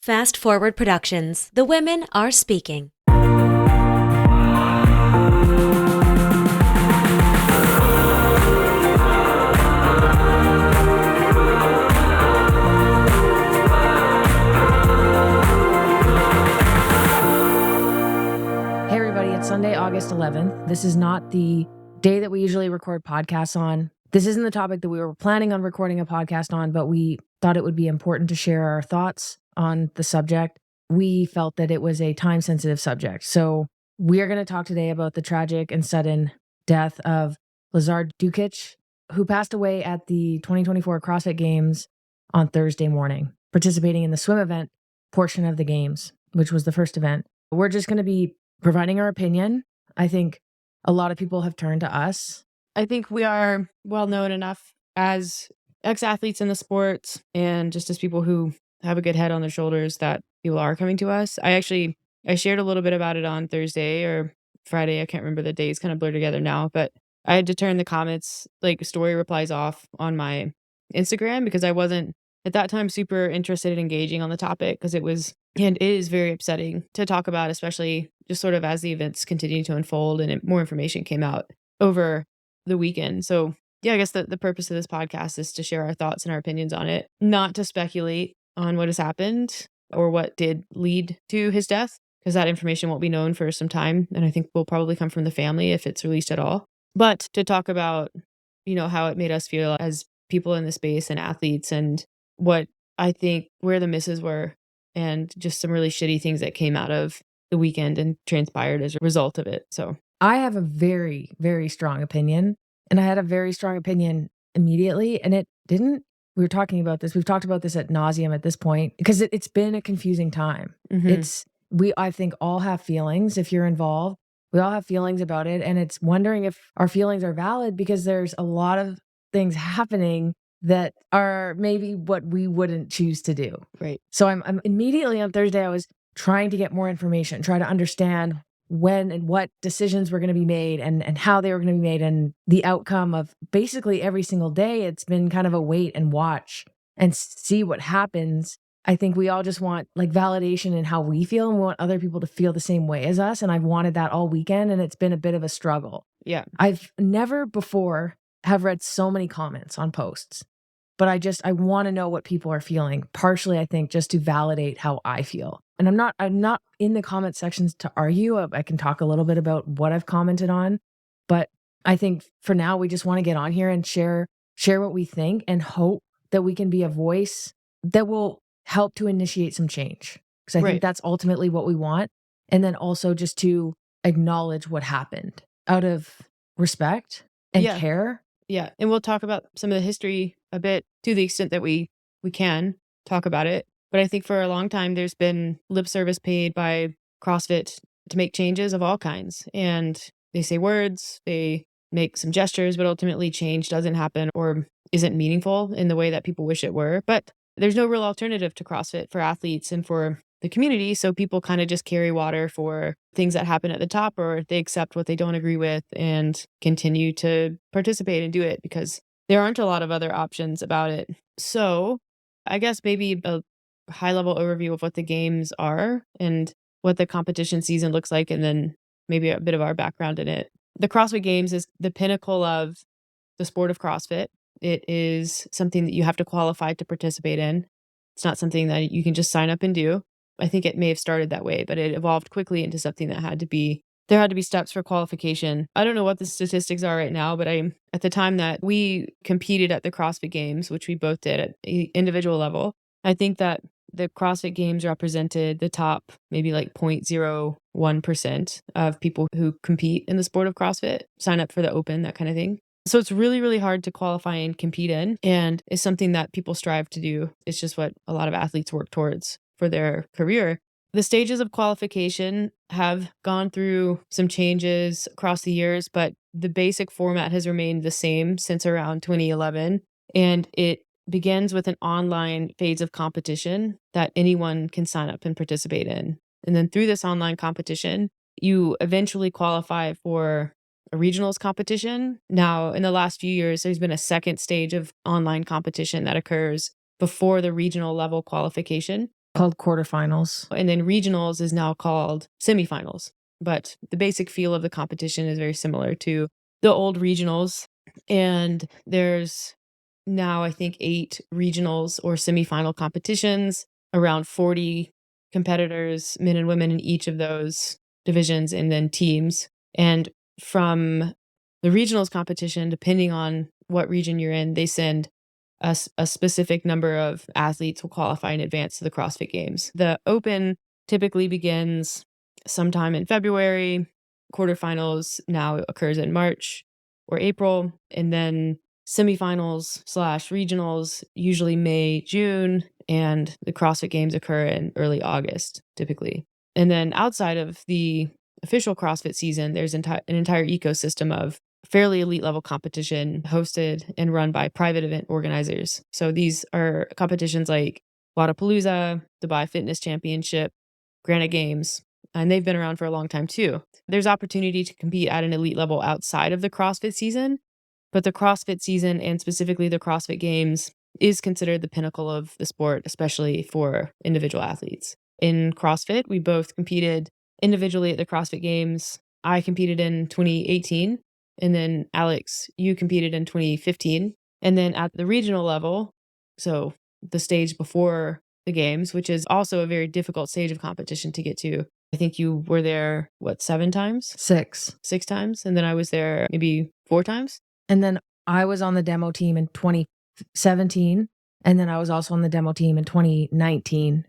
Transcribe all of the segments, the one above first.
Fast Forward Productions. The women are speaking. Hey everybody, it's Sunday, August 11th. This is not the day that we usually record podcasts on. This isn't the topic that we were planning on recording a podcast on, but we thought it would be important to share our thoughts on the subject. We felt that it was a time-sensitive subject. So we are going to talk today about the tragic and sudden death of Lazar Đukić, who passed away at the 2024 CrossFit Games on Thursday morning, participating in the swim event portion of the games, which was the first event. We're just going to be providing our opinion. I think a lot of people have turned to us. I think we are well known enough as ex-athletes in the sport and just as people who have a good head on their shoulders that people are coming to us. I shared a little bit about it on Thursday or Friday. I can't remember the days, kind of blur together now, but I had to turn the comments, like story replies off on my Instagram because I wasn't at that time super interested in engaging on the topic because it was and is very upsetting to talk about, especially just sort of as the events continue to unfold and more information came out over the weekend. So yeah, I guess the purpose of this podcast is to share our thoughts and our opinions on it, not to speculate on what has happened or what did lead to his death, because that information won't be known for some time. And I think will probably come from the family if it's released at all. But to talk about, how it made us feel as people in the space and athletes and what I think where the misses were and just some really shitty things that came out of the weekend and transpired as a result of it. So I have a very, very strong opinion, and I had a very strong opinion immediately, and it didn't. We were talking about this. We've talked about this ad nauseum at this point because it's been a confusing time. Mm-hmm. I think all have feelings. If you're involved, we all have feelings about it, and it's wondering if our feelings are valid because there's a lot of things happening that are maybe what we wouldn't choose to do. Right. So I'm immediately on Thursday, I was trying to get more information, try to understand when and what decisions were going to be made and how they were going to be made and the outcome of basically every single day. It's been kind of a wait and watch and see what happens. I think we all just want like validation in how we feel and we want other people to feel the same way as us. And I've wanted that all weekend and it's been a bit of a struggle. Yeah. I've never before have read so many comments on posts, but I want to know what people are feeling. Partially, I think just to validate how I feel. And I'm not in the comment sections to argue. I can talk a little bit about what I've commented on, but I think for now we just want to get on here and share what we think and hope that we can be a voice that will help to initiate some change. Because I think that's ultimately what we want. And then also just to acknowledge what happened out of respect and care. Yeah. And we'll talk about some of the history a bit to the extent that we can talk about it. But I think for a long time, there's been lip service paid by CrossFit to make changes of all kinds. And they say words, they make some gestures, but ultimately change doesn't happen or isn't meaningful in the way that people wish it were. But there's no real alternative to CrossFit for athletes and for the community. So people kind of just carry water for things that happen at the top, or they accept what they don't agree with and continue to participate and do it because there aren't a lot of other options about it. So I guess maybe a high-level overview of what the games are and what the competition season looks like, and then maybe a bit of our background in it. The CrossFit Games is the pinnacle of the sport of CrossFit. It is something that you have to qualify to participate in. It's not something that you can just sign up and do. I think it may have started that way, but it evolved quickly into something that there had to be steps for qualification. I don't know what the statistics are right now, but at the time that we competed at the CrossFit Games, which we both did at the individual level, I think that the CrossFit Games represented the top maybe like 0.01% of people who compete in the sport of CrossFit, sign up for the Open, that kind of thing. So it's really, really hard to qualify and compete in, and it's something that people strive to do. It's just what a lot of athletes work towards for their career. The stages of qualification have gone through some changes across the years, but the basic format has remained the same since around 2011, and it begins with an online phase of competition that anyone can sign up and participate in. And then through this online competition, you eventually qualify for a regionals competition. Now, in the last few years, there's been a second stage of online competition that occurs before the regional level qualification. Called quarterfinals. And then regionals is now called semifinals. But the basic feel of the competition is very similar to the old regionals. And there's now, I think, 8 regionals or semifinal competitions, around 40 competitors, men and women in each of those divisions, and then teams. And from the regionals competition, depending on what region you're in, they send a specific number of athletes will qualify in advance to the CrossFit Games. The Open typically begins sometime in February. Quarterfinals now occurs in March or April, and then semifinals/regionals usually May, June, and the CrossFit Games occur in early August typically. And then outside of the official CrossFit season, there's an entire ecosystem of fairly elite level competition hosted and run by private event organizers. So these are competitions like Wodapalooza, Dubai Fitness Championship, Granite Games, and they've been around for a long time too. There's opportunity to compete at an elite level outside of the CrossFit season, but the CrossFit season, and specifically the CrossFit Games, is considered the pinnacle of the sport, especially for individual athletes. In CrossFit, we both competed individually at the CrossFit Games. I competed in 2018. And then Alex, you competed in 2015. And then at the regional level, so the stage before the games, which is also a very difficult stage of competition to get to. I think you were there, 7 times? 6. 6 times. And then I was there maybe 4 times. And then I was on the demo team in 2017. And then I was also on the demo team in 2019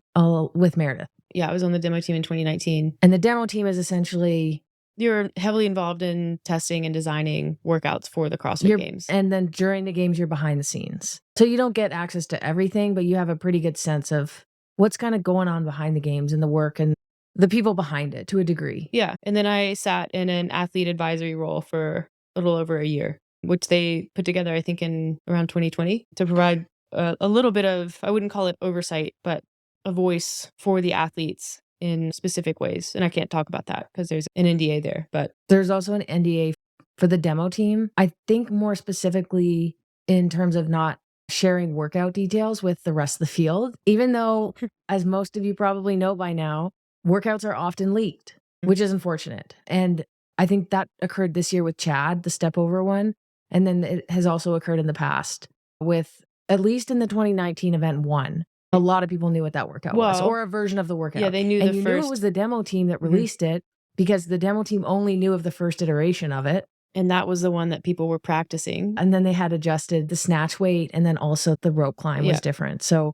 with Meredith. Yeah, I was on the demo team in 2019. And the demo team is essentially... You're heavily involved in testing and designing workouts for the CrossFit Games. And then during the games, you're behind the scenes. So you don't get access to everything, but you have a pretty good sense of what's kind of going on behind the games and the work and the people behind it to a degree. Yeah. And then I sat in an athlete advisory role for a little over a year, which they put together, I think, in around 2020 to provide a little bit of, I wouldn't call it oversight, but a voice for the athletes in specific ways. And I can't talk about that because there's an NDA there, but there's also an NDA for the demo team. I think more specifically in terms of not sharing workout details with the rest of the field, even though, as most of you probably know by now, workouts are often leaked, which is unfortunate. And I think that occurred this year with Chad, the step over one. And then it has also occurred in the past with, at least in the 2019 event 1. A lot of people knew what that workout was, or a version of the workout. Yeah, they knew and the you first. knew it was the demo team that released it because the demo team only knew of the first iteration of it. And that was the one that people were practicing. And then they had adjusted the snatch weight, and then also the rope climb was different. So,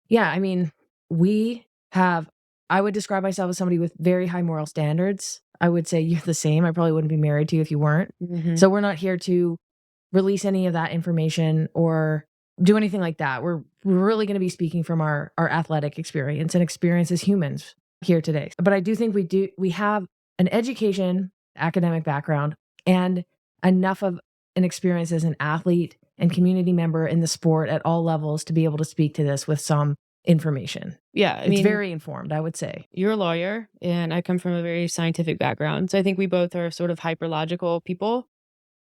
yeah, I mean, I would describe myself as somebody with very high moral standards. I would say you're the same. I probably wouldn't be married to you if you weren't. Mm-hmm. So we're not here to release any of that information or do anything like that. We're really going to be speaking from our athletic experience and experience as humans here today. But I do think we have an education, academic background, and enough of an experience as an athlete and community member in the sport at all levels to be able to speak to this with some information. Yeah, it's very informed, I would say. You're a lawyer, and I come from a very scientific background. So I think we both are sort of hyperlogical people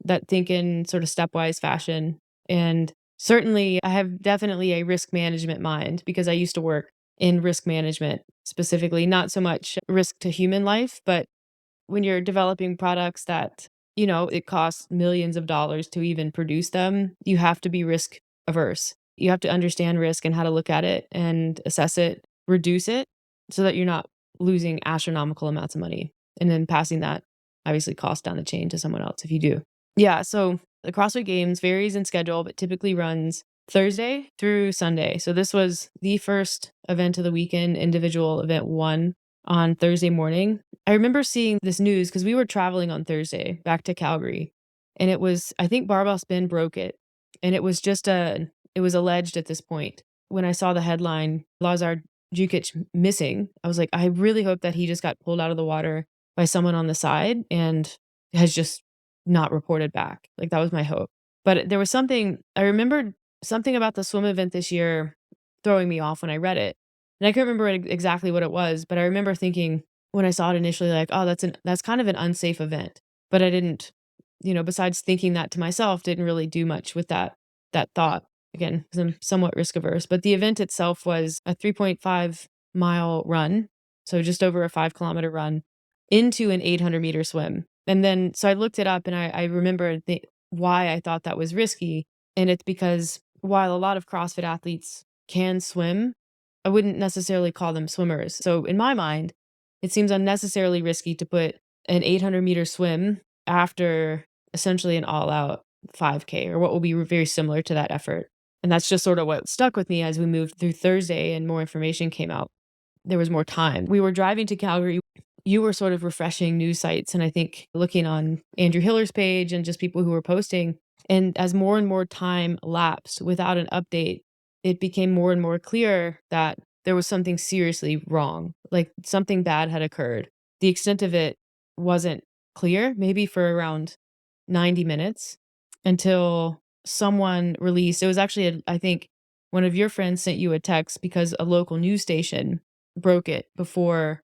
that think in sort of stepwise fashion. And certainly, I have definitely a risk management mind because I used to work in risk management specifically, not so much risk to human life, but when you're developing products that, it costs millions of dollars to even produce them, you have to be risk averse. You have to understand risk and how to look at it and assess it, reduce it so that you're not losing astronomical amounts of money and then passing that obviously cost down the chain to someone else if you do. Yeah, so the CrossFit Games varies in schedule, but typically runs Thursday through Sunday. So this was the first event of the weekend, individual event 1 on Thursday morning. I remember seeing this news because we were traveling on Thursday back to Calgary. And it was, I think barbell spin broke it. And it was it was alleged at this point. When I saw the headline, Lazar Đukić missing, I was like, I really hope that he just got pulled out of the water by someone on the side and has just not reported back. Like that was my hope. But there was I remembered something about the swim event this year throwing me off when I read it. And I couldn't remember exactly what it was, but I remember thinking when I saw it initially, like, oh, that's kind of an unsafe event. But I didn't, besides thinking that to myself, didn't really do much with that thought. Again, because I'm somewhat risk averse. But the event itself was a 3.5 mile run, so just over a 5-kilometer run, into an 800-meter swim. And then, so I looked it up, and I remember why I thought that was risky. And it's because while a lot of CrossFit athletes can swim, I wouldn't necessarily call them swimmers. So in my mind, it seems unnecessarily risky to put an 800-meter swim after essentially an all-out 5K, or what will be very similar to that effort. And that's just sort of what stuck with me as we moved through Thursday and more information came out. There was more time. We were driving to Calgary. You were sort of refreshing news sites, and I think looking on Andrew Hiller's page and just people who were posting. And as more and more time lapsed without an update, it became more and more clear that there was something seriously wrong, like something bad had occurred. The extent of it wasn't clear, maybe for around 90 minutes, until someone released. It was actually, I think, one of your friends sent you a text because a local news station broke it before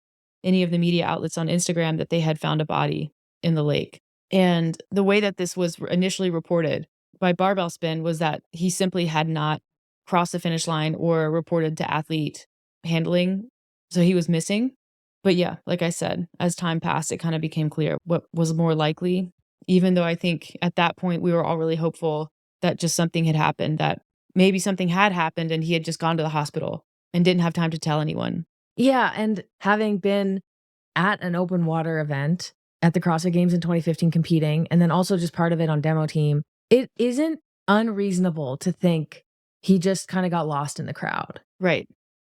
any of the media outlets on Instagram that they had found a body in the lake. And the way that this was initially reported by Barbell Spin was that he simply had not crossed the finish line or reported to athlete handling. So he was missing. But yeah, like I said, as time passed, it kind of became clear what was more likely, even though I think at that point we were all really hopeful that just something had happened, that maybe something had happened and he had just gone to the hospital and didn't have time to tell anyone. Yeah, and having been at an open water event at the CrossFit Games in 2015 competing, and then also just part of it on demo team, it isn't unreasonable to think he just kind of got lost in the crowd. Right.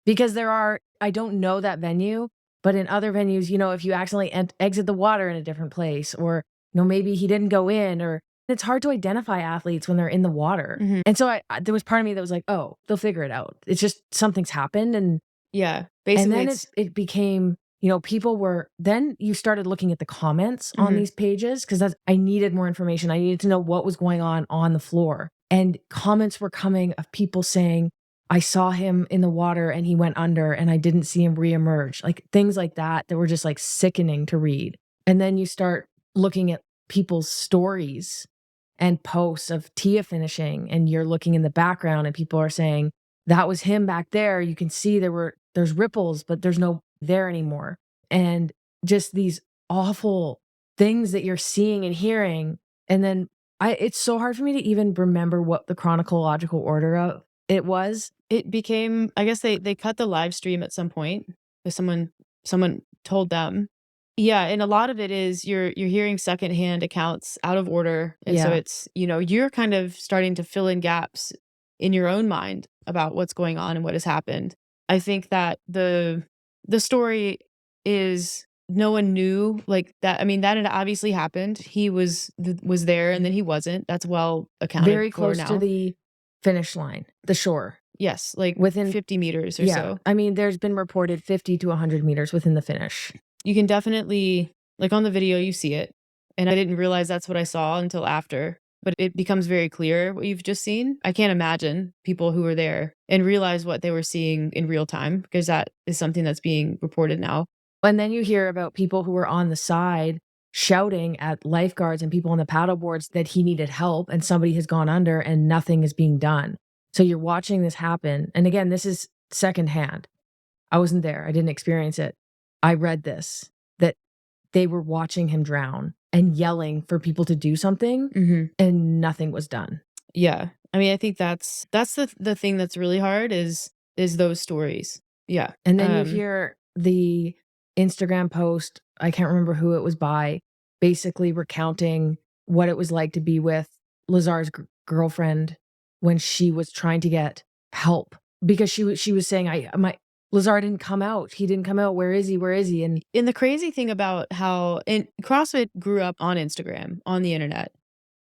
Because I don't know that venue, but in other venues, if you accidentally exit the water in a different place, or, maybe he didn't go in, or it's hard to identify athletes when they're in the water. Mhm. And so there was part of me that was like, oh, they'll figure it out. It's just something's happened. And yeah, basically, and then it became, then you started looking at the comments on these pages, because I needed more information. I needed to know what was going on the floor. And comments were coming of people saying, I saw him in the water and he went under and I didn't see him reemerge. Like things like that were just like sickening to read. And then you start looking at people's stories and posts of Tia finishing, and you're looking in the background and people are saying, that was him back there. You can see there's ripples, but there's no there anymore. And just these awful things that you're seeing and hearing. And then it's so hard for me to even remember what the chronological order of it was. It became, I guess they cut the live stream at some point, because someone told them. Yeah, and a lot of it is you're hearing secondhand accounts out of order. And so it's, you're kind of starting to fill in gaps in your own mind about what's going on and what has happened. I think that the story is no one knew like that. I mean, that had obviously happened. He was there and then he wasn't. That's well accounted very for close now. to the finish line, the shore. Yes, like within 50 meters or so. I mean, there's been reported 50 to 100 meters within the finish. You can definitely, like on the video, you see it. And I didn't realize that's what I saw until after. But it becomes very clear what you've just seen. I can't imagine people who were there and realize what they were seeing in real time, because that is something that's being reported now. And then you hear about people who were on the side shouting at lifeguards and people on the paddle boards that he needed help and somebody has gone under and nothing is being done. So you're watching this happen. And again, this is secondhand. I wasn't there. I didn't experience it. I read this, that they were watching him drown and yelling for people to do something, and nothing was done. Yeah. I mean, I think that's the thing that's really hard is those stories. Yeah. And then you hear the Instagram post, I can't remember who it was by, basically recounting what it was like to be with Lazar's girlfriend when she was trying to get help, because she was saying, Lazar didn't come out. He didn't come out. Where is he? Where is he? And the crazy thing about how CrossFit grew up on Instagram, on the internet,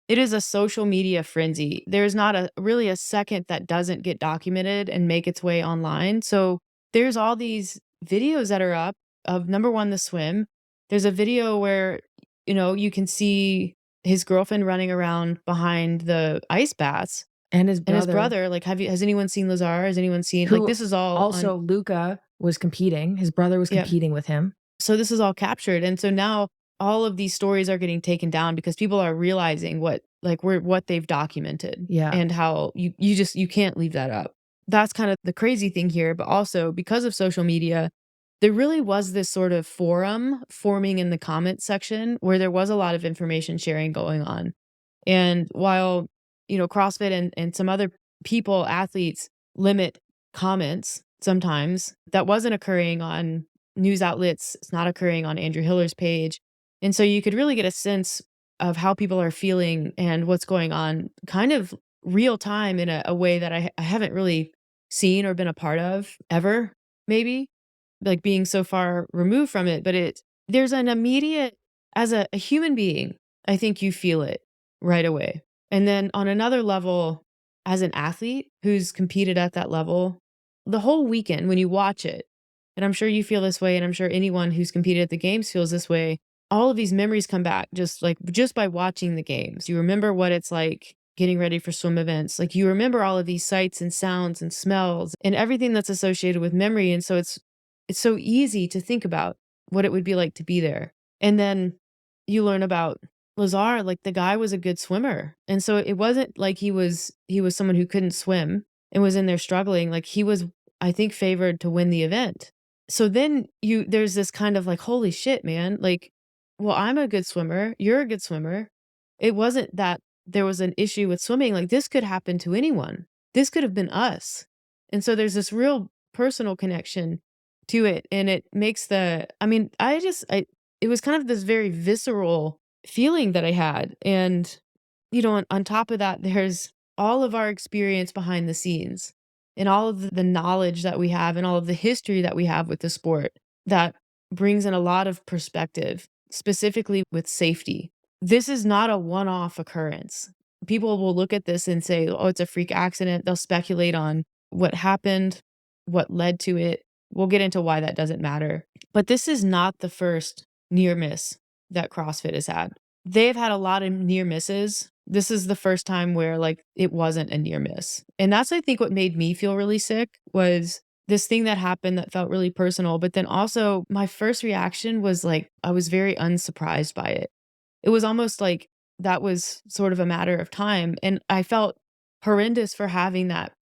it is a social media frenzy. There's not really a second that doesn't get documented and make its way online. So there's all these videos that are up of, number one, the swim. There's a video where, you can see his girlfriend running around behind the ice baths. And his brother, like, has anyone seen Lazar? Has anyone seen, like, this is all also Luca was competing. His brother was competing with him. So this is all captured. And so now all of these stories are getting taken down because people are realizing what they've documented. Yeah. And how you can't leave that up. that's kind of the crazy thing here. But also because of social media, there really was this sort of forum forming in the comments section where there was a lot of information sharing going on. And while, CrossFit and some other people, athletes, limit comments sometimes, that wasn't occurring on news outlets. It's not occurring on Andrew Hiller's page. And so you could really get a sense of how people are feeling and what's going on kind of real time in a way that I haven't really seen or been a part of ever, maybe, like being so far removed from it. But there's an immediate, as a human being, I think you feel it right away. And then on another level, as an athlete who's competed at that level, the whole weekend when you watch it, and I'm sure you feel this way, and I'm sure anyone who's competed at the games feels this way, all of these memories come back just by watching the games. You remember what it's like getting ready for swim events. Like you remember all of these sights and sounds and smells and everything that's associated with memory. And so it's so easy to think about what it would be like to be there. And then you learn about Lazar, like the guy was a good swimmer. And so it wasn't like he was someone who couldn't swim and was in there struggling. Like he was, I think, favored to win the event. So then there's this kind of like, holy shit, man. Like, well, I'm a good swimmer. You're a good swimmer. It wasn't that there was an issue with swimming. Like this could happen to anyone. This could have been us. And so there's this real personal connection to it. And it makes it was kind of this very visceral feeling that I had. And, on top of that, there's all of our experience behind the scenes and all of the knowledge that we have and all of the history that we have with the sport that brings in a lot of perspective, specifically with safety. This is not a one-off occurrence. People will look at this and say, oh, it's a freak accident. They'll speculate on what happened, what led to it. We'll get into why that doesn't matter. But this is not the first near miss that CrossFit has had. They've had a lot of near misses. This is the first time where like it wasn't a near miss. And that's, I think, what made me feel really sick was this thing that happened that felt really personal. But then also my first reaction was like, I was very unsurprised by it. It was almost like that was sort of a matter of time. And I felt horrendous for having that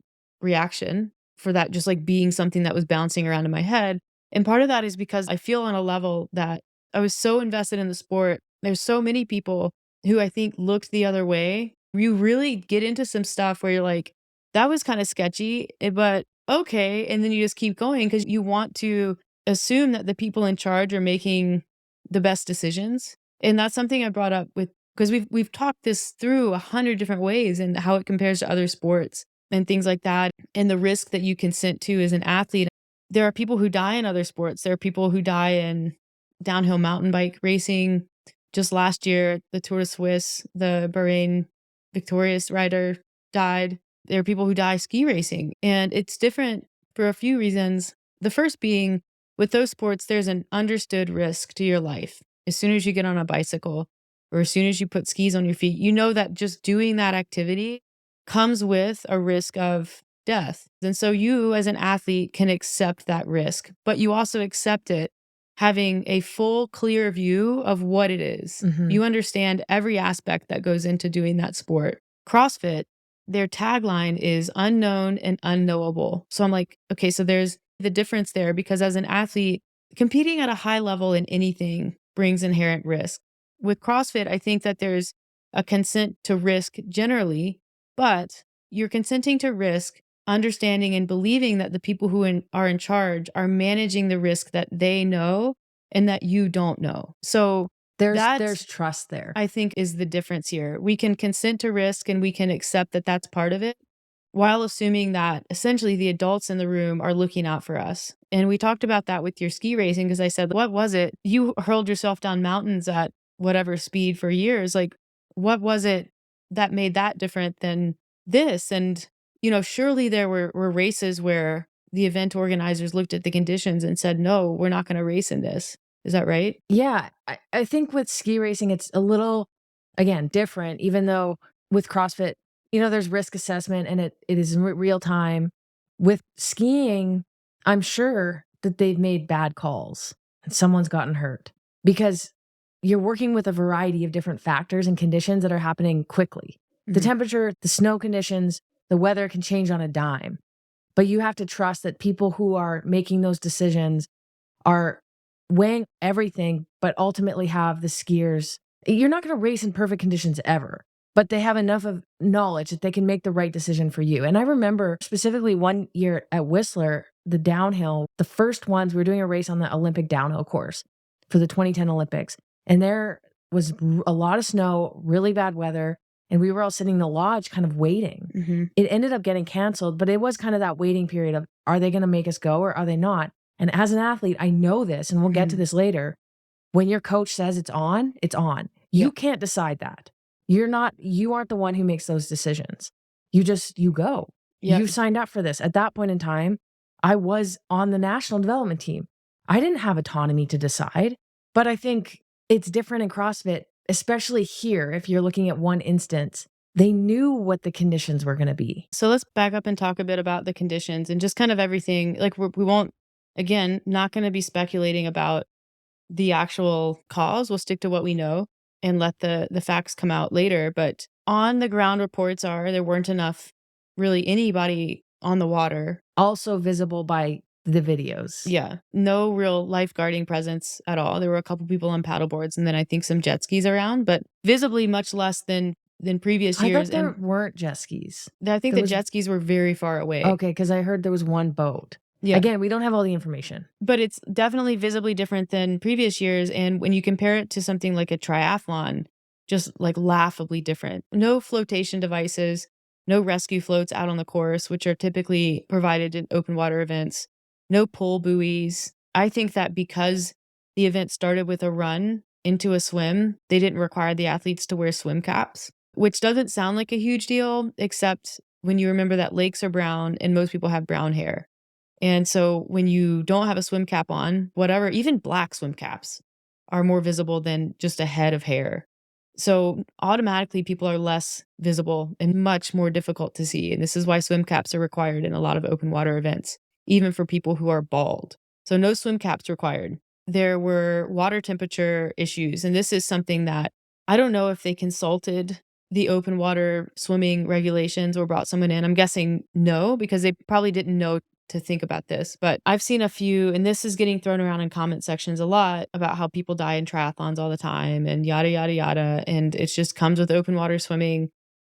reaction, for that just like being something that was bouncing around in my head. And part of that is because I feel on a level that I was so invested in the sport. There's so many people who I think looked the other way. You really get into some stuff where you're like, that was kind of sketchy, but okay. And then you just keep going because you want to assume that the people in charge are making the best decisions. And that's something I brought up with, because we've talked this through 100 different ways and how it compares to other sports and things like that, and the risk that you consent to as an athlete. There are people who die in other sports. There are people who die in downhill mountain bike racing. Just last year, the Tour de Suisse, the Bahrain victorious rider died. There are people who die ski racing. And it's different for a few reasons. The first being, with those sports, there's an understood risk to your life. As soon as you get on a bicycle or as soon as you put skis on your feet, you know that just doing that activity comes with a risk of death. And so you as an athlete can accept that risk, but you also accept it having a full, clear view of what it is. Mm-hmm. You understand every aspect that goes into doing that sport. CrossFit, their tagline is unknown and unknowable. So I'm like, okay, so there's the difference there, because as an athlete, competing at a high level in anything brings inherent risk. With CrossFit, I think that there's a consent to risk generally, but you're consenting to risk, understanding and believing that the people who are in charge are managing the risk that they know and that you don't know. So there's trust there. I think is the difference here. We can consent to risk and we can accept that that's part of it, while assuming that essentially the adults in the room are looking out for us. And we talked about that with your ski racing, because I said, what was it? You hurled yourself down mountains at whatever speed for years. Like, what was it that made that different than this? And, surely there were races where the event organizers looked at the conditions and said, no, we're not going to race in this. Is that right? Yeah. I think with ski racing, it's a little, again, different, even though with CrossFit, there's risk assessment and it is in real time. With skiing, I'm sure that they've made bad calls and someone's gotten hurt, because you're working with a variety of different factors and conditions that are happening quickly. Mm-hmm. The temperature, the snow conditions, the weather can change on a dime. But you have to trust that people who are making those decisions are weighing everything, but ultimately have the skiers. You're not going to race in perfect conditions ever, but they have enough of knowledge that they can make the right decision for you. And I remember specifically one year at Whistler, the downhill, the first ones, we were doing a race on the Olympic downhill course for the 2010 Olympics. And there was a lot of snow, really bad weather. And we were all sitting in the lodge kind of waiting. Mm-hmm. It ended up getting canceled, but it was kind of that waiting period of, are they going to make us go or are they not? And as an athlete, I know this, and we'll get to this later. When your coach says it's on, it's on. You can't decide that. You aren't the one who makes those decisions. You go. Yep. You signed up for this. At that point in time, I was on the national development team. I didn't have autonomy to decide, but I think it's different in CrossFit, especially here. If you're looking at one instance, they knew what the conditions were going to be. So let's back up and talk a bit about the conditions and just kind of everything. Like we won't, again, not going to be speculating about the actual cause. We'll stick to what we know and let the facts come out later. But on the ground reports there weren't enough, really anybody on the water. Also visible by the videos. Yeah. No real lifeguarding presence at all. There were a couple people on paddleboards and then I think some jet skis around, but visibly much less than previous years. I thought there weren't jet skis. I think the jet skis were very far away. Okay, because I heard there was one boat. Yeah. Again, we don't have all the information. But it's definitely visibly different than previous years. And when you compare it to something like a triathlon, just like laughably different. No flotation devices, no rescue floats out on the course, which are typically provided in open water events, no pull buoys. I think that because the event started with a run into a swim, they didn't require the athletes to wear swim caps, which doesn't sound like a huge deal, except when you remember that lakes are brown and most people have brown hair. And so when you don't have a swim cap on, whatever, even black swim caps are more visible than just a head of hair. So automatically people are less visible and much more difficult to see. And this is why swim caps are required in a lot of open water events, even for people who are bald. So no swim caps required. There were water temperature issues. And this is something that I don't know if they consulted the open water swimming regulations or brought someone in. I'm guessing no, because they probably didn't know to think about this. But I've seen a few, and this is getting thrown around in comment sections a lot about how people die in triathlons all the time and yada, yada, yada. And it just comes with open water swimming.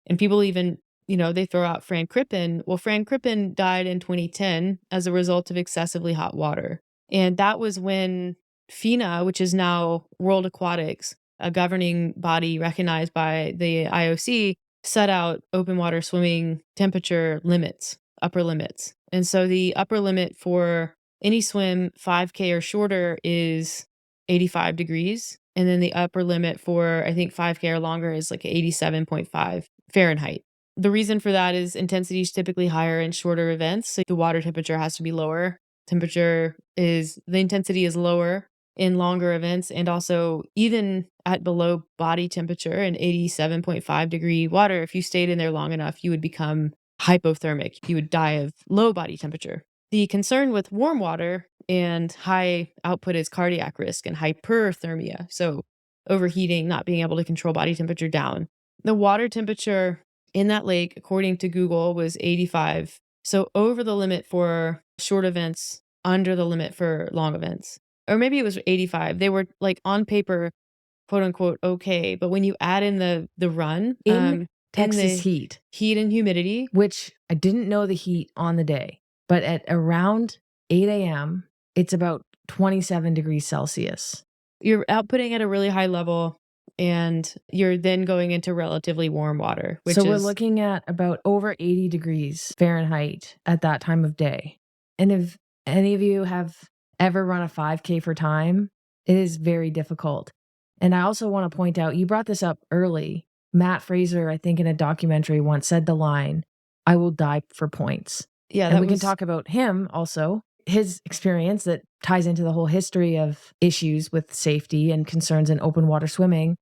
And people even, they throw out Fran Crippen. Well, Fran Crippen died in 2010 as a result of excessively hot water. And that was when FINA, which is now World Aquatics, a governing body recognized by the IOC, set out open water swimming temperature limits, upper limits. And so the upper limit for any swim 5K or shorter is 85 degrees. And then the upper limit for, I think, 5K or longer is like 87.5 Fahrenheit. The reason for that is intensity is typically higher in shorter events. So the water temperature has to be lower. The intensity is lower in longer events. And also even at below body temperature in 87.5 degree water, if you stayed in there long enough, you would become hypothermic. You would die of low body temperature. The concern with warm water and high output is cardiac risk and hyperthermia. So overheating, not being able to control body temperature down. The water temperature in that lake, according to Google, was 85. So over the limit for short events, under the limit for long events. Or maybe it was 85. They were like on paper, quote unquote, okay. But when you add in the run, Texas heat and humidity, which I didn't know the heat on the day, but at around 8 a.m., it's about 27 degrees Celsius. You're outputting at a really high level and you're then going into relatively warm water. So we're looking at about over 80 degrees Fahrenheit at that time of day. And if any of you have ever run a 5K for time, it is very difficult. And I also want to point out, you brought this up early. Matt Fraser, I think in a documentary once said the line, "I will die for points." Yeah, and we can talk about him also, his experience that ties into the whole history of issues with safety and concerns in open water swimming.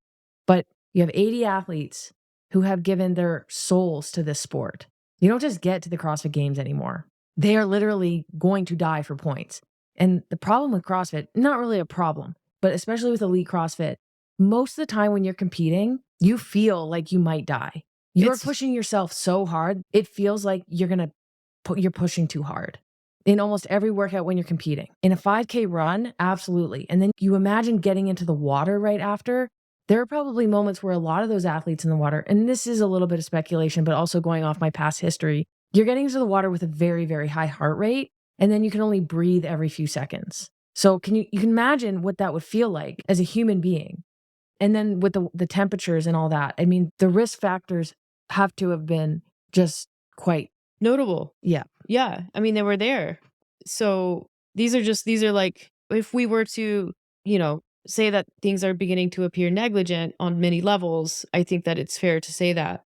But you have 80 athletes who have given their souls to this sport. You don't just get to the CrossFit Games anymore. They are literally going to die for points. And the problem with CrossFit, not really a problem, but especially with elite CrossFit, most of the time when you're competing, you feel like you might die. You're pushing yourself so hard, it feels like you're going to you're pushing too hard. In almost every workout when you're competing. In a 5K run, absolutely. And then you imagine getting into the water right after. There are probably moments where a lot of those athletes in the water, and this is a little bit of speculation, but also going off my past history, you're getting into the water with a very, very high heart rate, and then you can only breathe every few seconds. So you can imagine what that would feel like as a human being. And then with the temperatures and all that, I mean, the risk factors have to have been just quite notable. Yeah. Yeah. I mean, they were there. So these are like, if we were to, say that things are beginning to appear negligent on many levels, I think that it's fair to say that.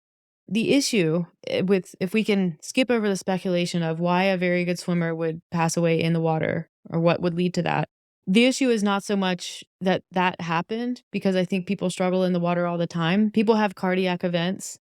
The issue if we can skip over the speculation of why a very good swimmer would pass away in the water or what would lead to that, the issue is not so much that happened, because I think people struggle in the water all the time. People have cardiac events,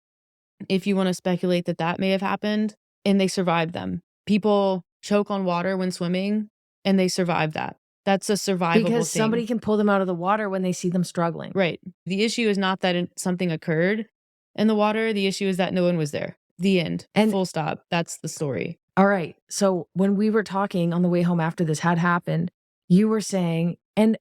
if you want to speculate that may have happened, and they survive them. People choke on water when swimming, and they survive that. That's a survivable because thing. Somebody can pull them out of the water when they see them struggling. Right. The issue is not that something occurred in the water. The issue is that no one was there. The end. And full stop. That's the story. All right. So when we were talking on the way home after this had happened, you were saying, and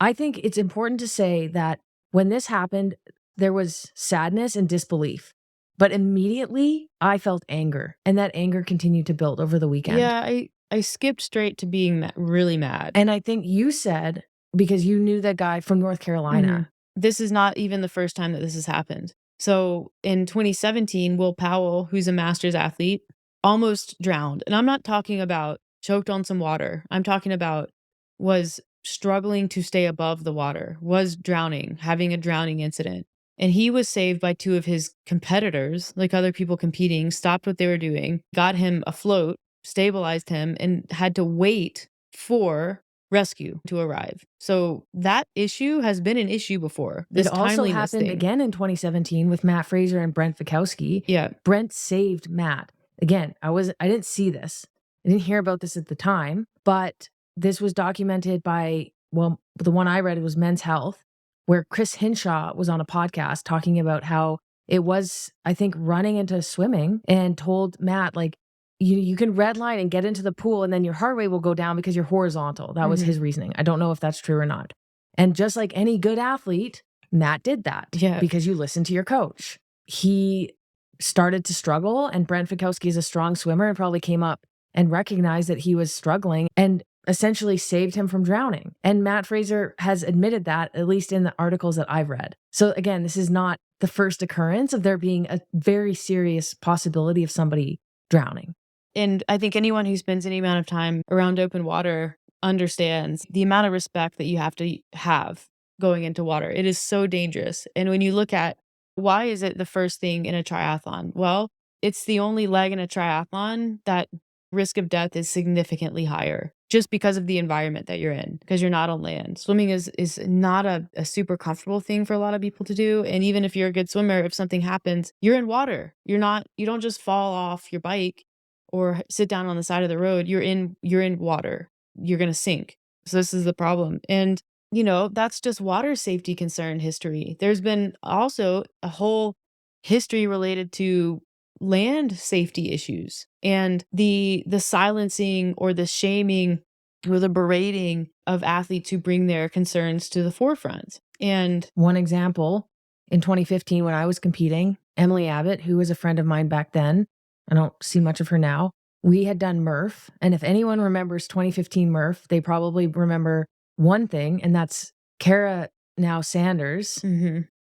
I think it's important to say that when this happened, there was sadness and disbelief. But immediately I felt anger, and that anger continued to build over the weekend. Yeah, I skipped straight to being really mad. And I think you said, because you knew that guy from North Carolina. Mm-hmm. This is not even the first time that this has happened. So in 2017, Will Powell, who's a master's athlete, almost drowned. And I'm not talking about choked on some water. I'm talking about was struggling to stay above the water, was drowning, having a drowning incident. And he was saved by two of his competitors, like other people competing, stopped what they were doing, got him afloat, stabilized him, and had to wait for rescue to arrive. So that issue has been an issue before. It also happened again in 2017 with Matt Fraser and Brent Fikowski. Yeah. Brent saved Matt. Again, I didn't see this. I didn't hear about this at the time, but this was documented by, well, the one I read was Men's Health, where Chris Hinshaw was on a podcast talking about how it was, I think, running into swimming, and told Matt, like, you can redline and get into the pool, and then your heart rate will go down because you're horizontal. That was his reasoning. I don't know if that's true or not. And just like any good athlete, Matt did that because you listen to your coach. He started to struggle, and Brent Fikowski is a strong swimmer and probably came up and recognized that he was struggling and essentially saved him from drowning. And Matt Fraser has admitted that, at least in the articles that I've read. So again, this is not the first occurrence of there being a very serious possibility of somebody drowning. And I think anyone who spends any amount of time around open water understands the amount of respect that you have to have going into water. It is so dangerous. And when you look at why is it the first thing in a triathlon? Well, it's the only leg in a triathlon that risk of death is significantly higher, just because of the environment that you're in, because you're not on land. Swimming is not a super comfortable thing for a lot of people to do. And even if you're a good swimmer, if something happens, you're in water. You don't just fall off your bike or sit down on the side of the road. You're in water. You're going to sink. So this is the problem. And, that's just water safety concern history. There's been also a whole history related to land safety issues and the silencing or the shaming or the berating of athletes who bring their concerns to the forefront. And one example, in 2015, when I was competing, Emily Abbott, who was a friend of mine back then, I don't see much of her now, we had done Murph. And if anyone remembers 2015 Murph, they probably remember one thing, and that's Kara now Sanders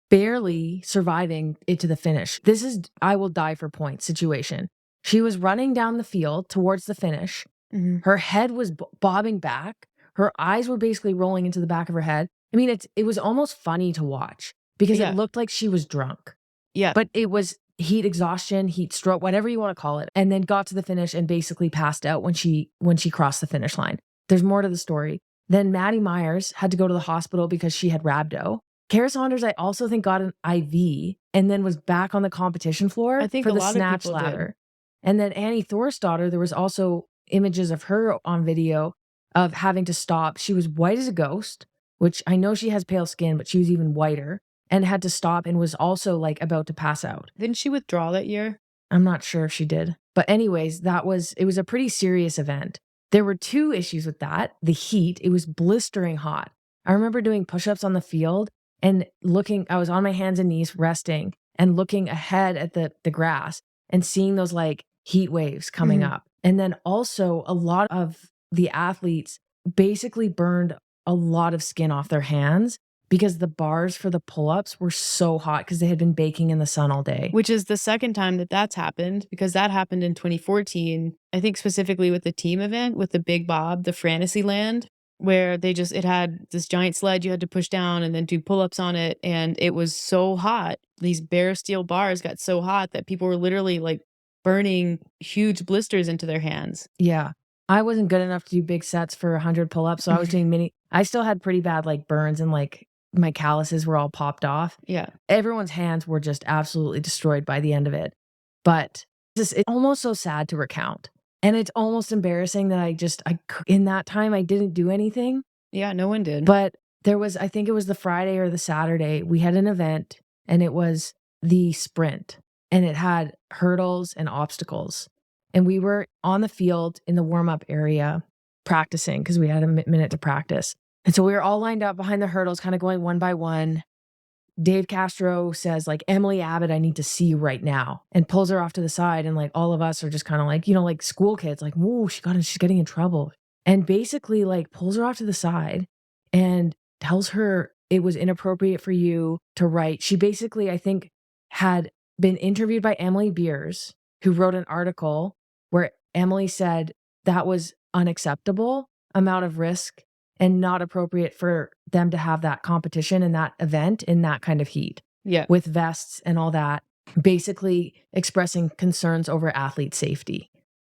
barely surviving it to the finish. This is I will die for points situation. She was running down the field towards the finish. Her head was bobbing back. Her eyes were basically rolling into the back of her head. I mean, it was almost funny to watch because it looked like she was drunk. Yeah. But it was heat exhaustion, heat stroke, whatever you want to call it. And then got to the finish and basically passed out when she crossed the finish line. There's more to the story. Then Maddie Myers had to go to the hospital because she had rhabdo. Kara Saunders, I also think, got an IV and then was back on the competition floor for the snatch ladder. And then Annie Thorsdottir, there was also images of her on video of having to stop. She was white as a ghost, which I know she has pale skin, but she was even whiter, and had to stop and was also like about to pass out. Didn't she withdraw that year? I'm not sure if she did. But anyways, it was a pretty serious event. There were 2 issues with that. The heat, it was blistering hot. I remember doing push-ups on the field and I was on my hands and knees resting and looking ahead at the grass and seeing those like heat waves coming up. And then also a lot of the athletes basically burned a lot of skin off their hands because the bars for the pull-ups were so hot because they had been baking in the sun all day. Which is the second time that's happened, because that happened in 2014, I think specifically with the team event with the Big Bob, the Fantasyland, where it had this giant sled you had to push down and then do pull-ups on it. And it was so hot. These bare steel bars got so hot that people were literally like burning huge blisters into their hands. Yeah. I wasn't good enough to do big sets for 100 pull-ups. So I was doing I still had pretty bad like burns and like my calluses were all popped off. Yeah. Everyone's hands were just absolutely destroyed by the end of it. But it's almost so sad to recount. And it's almost embarrassing that in that time, I didn't do anything. Yeah, no one did. But I think it was the Friday or the Saturday, we had an event and it was the sprint and it had hurdles and obstacles. And we were on the field in the warm-up area practicing because we had a minute to practice. And so we were all lined up behind the hurdles, kind of going one by one. Dave Castro says, like, Emily Abbott, I need to see you right now, and pulls her off to the side. And like all of us are just kind of like, like school kids, like, whoa, she's getting in trouble. And basically like pulls her off to the side and tells her it was inappropriate for you to write. She basically, I think, had been interviewed by Emily Beers, who wrote an article where Emily said that was unacceptable amount of risk and not appropriate for them to have that competition and that event in that kind of heat. Yeah. With vests and all that, basically expressing concerns over athlete safety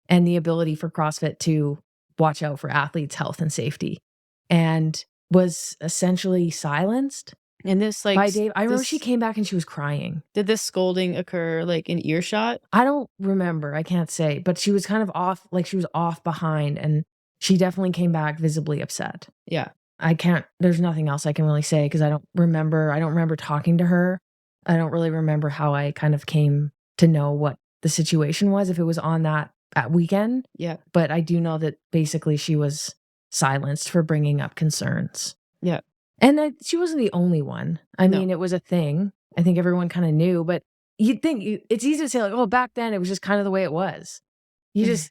and the ability for CrossFit to watch out for athletes' health and safety, and was essentially silenced. And this like by Dave. I remember she came back and she was crying. Did this scolding occur like in earshot? I don't remember. I can't say, but she was kind of off, like she was off behind, and she definitely came back visibly upset. Yeah. There's nothing else I can really say because I don't remember talking to her. I don't really remember how I kind of came to know what the situation was, if it was on that weekend. Yeah. But I do know that basically she was silenced for bringing up concerns. Yeah. And she wasn't the only one. I mean, it was a thing. I think everyone kind of knew, but you'd think it's easy to say like, oh, back then it was just kind of the way it was. It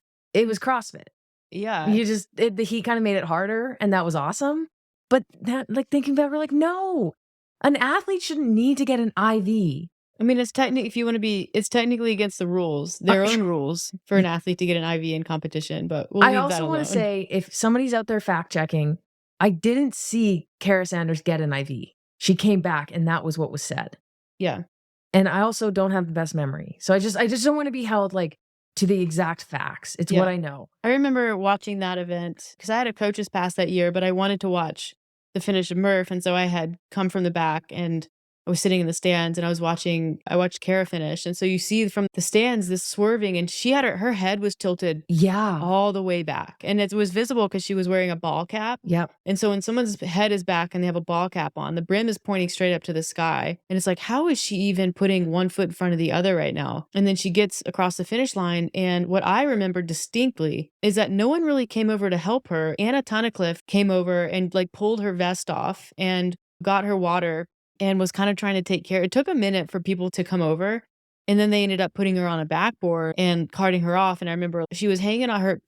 was CrossFit. Yeah. The heat kind of made it harder, and that was awesome. But that, like, thinking about it, we're like, no, an athlete shouldn't need to get an IV. I mean, it's technically against the rules, their own rules, for an athlete to get an IV in competition, but we'll leave that alone. I also want to say, if somebody's out there fact checking, I didn't see Kara Sanders get an IV. She came back and that was what was said. Yeah. And I also don't have the best memory. So I just don't want to be held like to the exact facts. It's what I know. I remember watching that event because I had a coach's pass that year, but I wanted to watch the finish of Murph. And so I had come from the back and I was sitting in the stands and I watched Kara finish. And so you see from the stands this swerving, and she had her head was tilted all the way back. And it was visible because she was wearing a ball cap. Yep. And so when someone's head is back and they have a ball cap on, the brim is pointing straight up to the sky. And it's like, how is she even putting one foot in front of the other right now? And then she gets across the finish line. And what I remember distinctly is that no one really came over to help her. Anna Tunnicliffe came over and like pulled her vest off and got her water and was kind of trying to take care. It took a minute for people to come over, and then they ended up putting her on a backboard and carting her off. And I remember she was hanging on her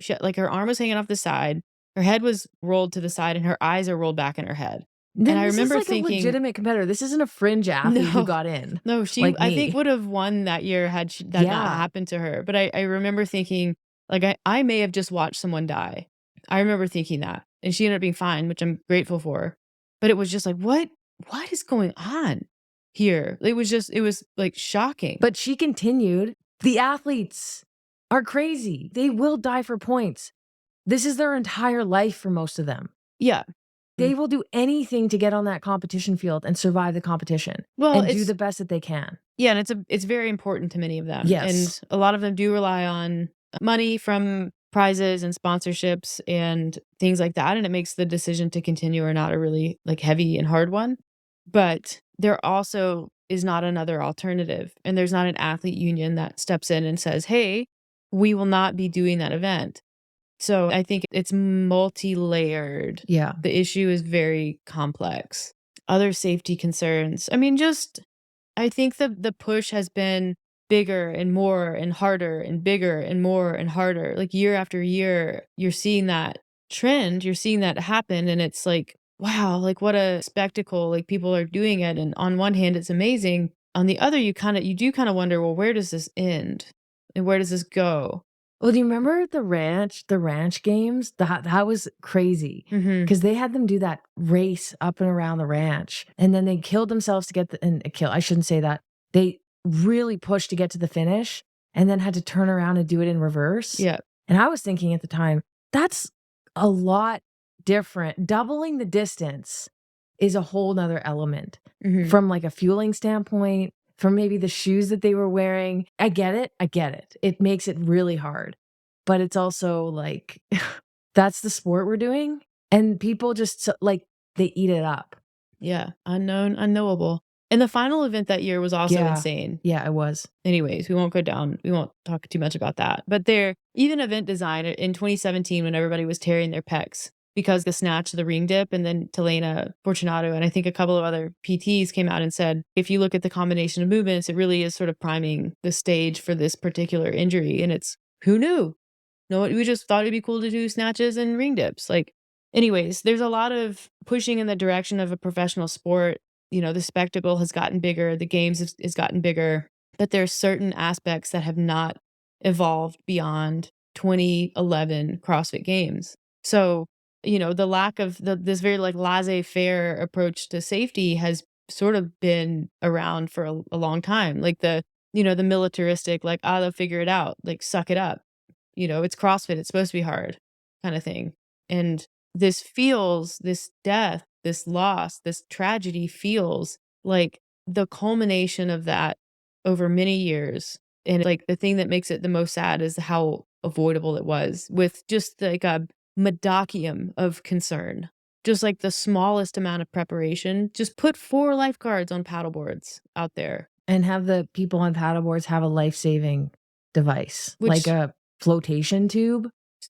arm was hanging off the side, her head was rolled to the side, and her eyes are rolled back in her head. And I remember thinking, a legitimate competitor. This isn't a fringe athlete who got in. No, she like I think would have won that year had that not happened to her. But I remember thinking, like, I may have just watched someone die. I remember thinking that, and she ended up being fine, which I'm grateful for. But it was just like, what is going on here? It was like shocking. But she continued. The athletes are crazy. They will die for points. This is their entire life for most of them. Yeah. They will do anything to get on that competition field and survive the competition and do the best that they can. Yeah, and it's very important to many of them. Yes. And a lot of them do rely on money from prizes and sponsorships and things like that. And it makes the decision to continue or not a really like heavy and hard one. But they're also is not another alternative. And there's not an athlete union that steps in and says, hey, we will not be doing that event. So I think it's multi-layered. Yeah. The issue is very complex. Other safety concerns. I mean, I think the push has been bigger and more and harder and bigger and more and harder. Like year after year, you're seeing that trend, you're seeing that happen. And it's like, wow, like what a spectacle. Like people are doing it. And on one hand, it's amazing. On the other, you do kind of wonder, well, where does this end? And where does this go? Well, do you remember the ranch games? That was crazy because they had them do that race up and around the ranch, and then they killed themselves to get I shouldn't say that. They really pushed to get to the finish, and then had to turn around and do it in reverse. Yeah, and I was thinking at the time, that's a lot different. Doubling the distance is a whole nother element from like a fueling standpoint. From maybe the shoes that they were wearing. I get it. It makes it really hard. But it's also like, that's the sport we're doing. And people just like, they eat it up. Yeah. Unknown, unknowable. And the final event that year was also insane. Yeah, it was. Anyways, we won't talk too much about that. But even event design in 2017, when everybody was tearing their pecs, because the snatch, the ring dip, and then Telena Fortunato, and I think a couple of other PTs came out and said, if you look at the combination of movements, it really is sort of priming the stage for this particular injury. And it's, who knew? No, we just thought it'd be cool to do snatches and ring dips. Like, anyways, there's a lot of pushing in the direction of a professional sport. You know, the spectacle has gotten bigger, the games has gotten bigger, but there's certain aspects that have not evolved beyond 2011 CrossFit Games. So, you know, the lack of this very like laissez-faire approach to safety has sort of been around for a long time. Like the militaristic, like, they'll figure it out, like, suck it up. You know, it's CrossFit, it's supposed to be hard kind of thing. And this death, this loss, this tragedy feels like the culmination of that over many years. And like the thing that makes it the most sad is how avoidable it was, with just like a modicum of concern, just like the smallest amount of preparation. Just put 4 lifeguards on paddleboards out there and have the people on paddleboards have a life-saving device, like a flotation tube,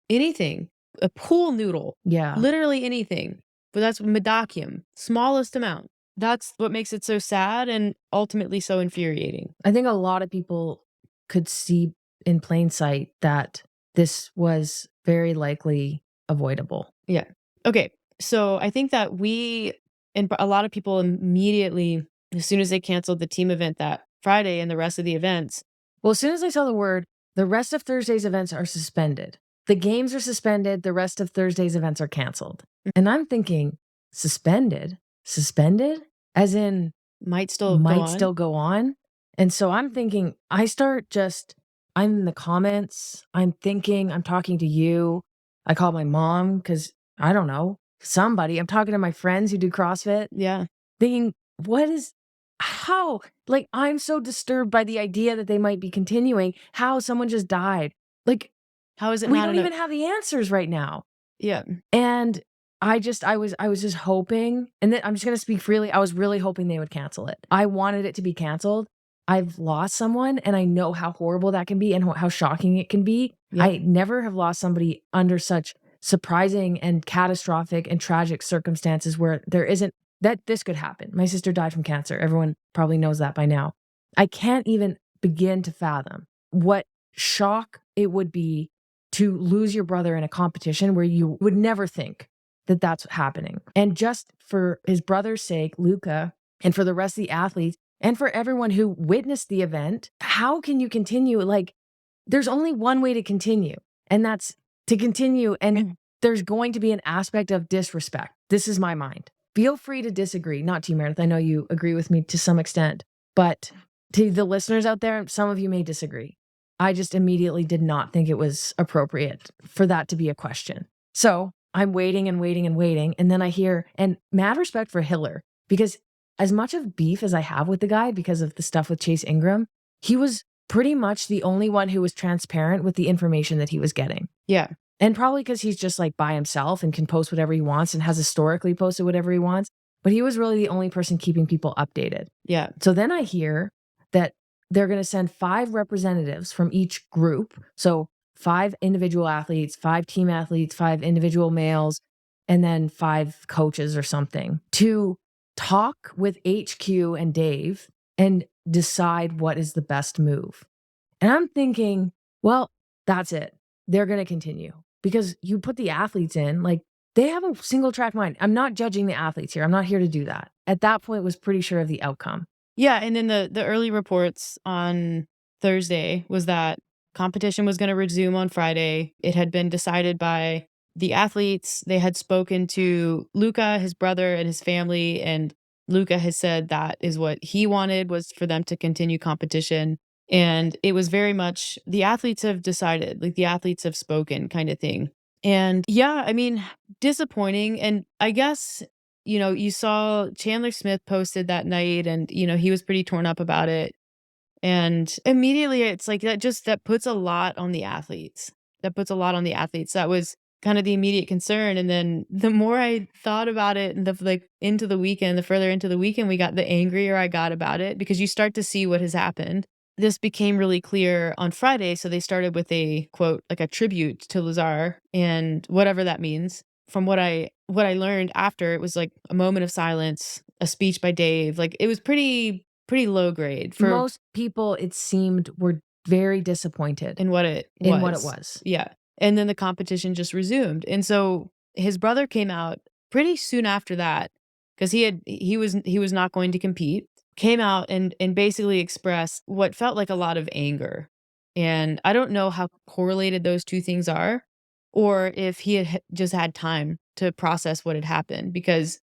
anything, a pool noodle, literally anything. But that's modicum, smallest amount. That's what makes it so sad and ultimately so infuriating. I think a lot of people could see in plain sight that this was very likely avoidable. Yeah. Okay. So I think that and a lot of people immediately, as soon as they canceled the team event that Friday and the rest of the events. Well, as soon as I saw the word, the rest of Thursday's events are suspended. The games are suspended. The rest of Thursday's events are canceled. And I'm thinking, suspended? As in, might still go on. And so I'm thinking, I'm in the comments. I'm talking to you. I call my mom because I don't know, somebody. I'm talking to my friends who do CrossFit. Yeah. Thinking, how? Like, I'm so disturbed by the idea that they might be continuing. How someone just died. Like, how is it? We don't even have the answers right now. Yeah. And I was just hoping, and then I'm just going to speak freely. I was really hoping they would cancel it. I wanted it to be canceled. I've lost someone, and I know how horrible that can be and how shocking it can be. Yep. I never have lost somebody under such surprising and catastrophic and tragic circumstances where there isn't that this could happen. My sister died from cancer. Everyone probably knows that by now. I can't even begin to fathom what shock it would be to lose your brother in a competition where you would never think that that's happening. And just for his brother's sake, Luca, and for the rest of the athletes, and for everyone who witnessed the event, how can you continue? Like, there's only one way to continue, and that's to continue. And there's going to be an aspect of disrespect. This is my mind. Feel free to disagree. Not to you, Meredith. I know you agree with me to some extent, but to the listeners out there, some of you may disagree. I just immediately did not think it was appropriate for that to be a question. So I'm waiting and waiting and waiting. And then I hear, and mad respect for Hiller, because as much of beef as I have with the guy because of the stuff with Chase Ingram, he was pretty much the only one who was transparent with the information that he was getting. Yeah. And probably because he's just like by himself and can post whatever he wants and has historically posted whatever he wants. but he was really the only person keeping people updated. Yeah. So then I hear that they're going to send 5 representatives from each group. So 5 individual athletes, 5 team athletes, 5 individual males, and then 5 coaches or something to talk with HQ and Dave and decide what is the best move. And I'm thinking, well, that's it. They're going to continue because you put the athletes in, like they have a single track mind. I'm not judging the athletes here. I'm not here to do that. At that point, was pretty sure of the outcome. Yeah. And then the early reports on Thursday was that competition was going to resume on Friday. It had been decided by the athletes. They had spoken to Luca, his brother, and his family. And Luca has said that is what he wanted, was for them to continue competition. And it was very much the athletes have decided, like the athletes have spoken kind of thing. And yeah, I mean, disappointing. And I guess, you saw Chandler Smith posted that night and, he was pretty torn up about it. And immediately it's like that puts a lot on the athletes. That puts a lot on the athletes. That was kind of the immediate concern. And then the more I thought about it and the further into the weekend we got, the angrier I got about it, because you start to see what has happened. This became really clear on Friday. So they started with a quote, like a tribute to Lazar, and whatever that means. From what I learned after, it was like a moment of silence, a speech by Dave. Like it was pretty low grade for most people. It seemed were very disappointed in what it was. Yeah. And then the competition just resumed. And so his brother came out pretty soon after that, because he was not going to compete, came out and basically expressed what felt like a lot of anger. And I don't know how correlated those two things are, or if he had just had time to process what had happened. Because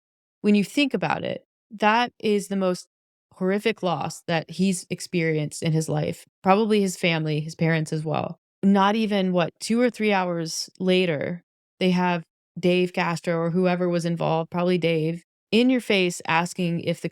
when you think about it, that is the most horrific loss that he's experienced in his life. Probably his family, his parents as well. Not even 2 or 3 hours later, they have Dave Castro or whoever was involved, probably Dave, in your face asking if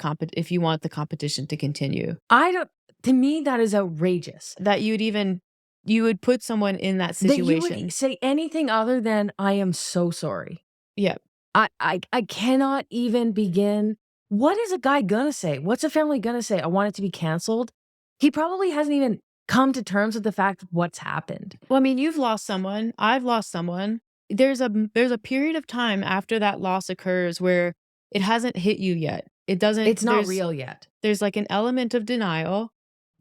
you want the competition to continue. To me, that is outrageous. That you would put someone in that situation. That you would say anything other than, I am so sorry. Yeah. I cannot even begin. What is a guy gonna say? What's a family gonna say? I want it to be canceled. He probably hasn't even come to terms with the fact of what's happened. Well, I mean, you've lost someone. I've lost someone. There's a period of time after that loss occurs where it hasn't hit you yet. It's not real yet. There's like an element of denial.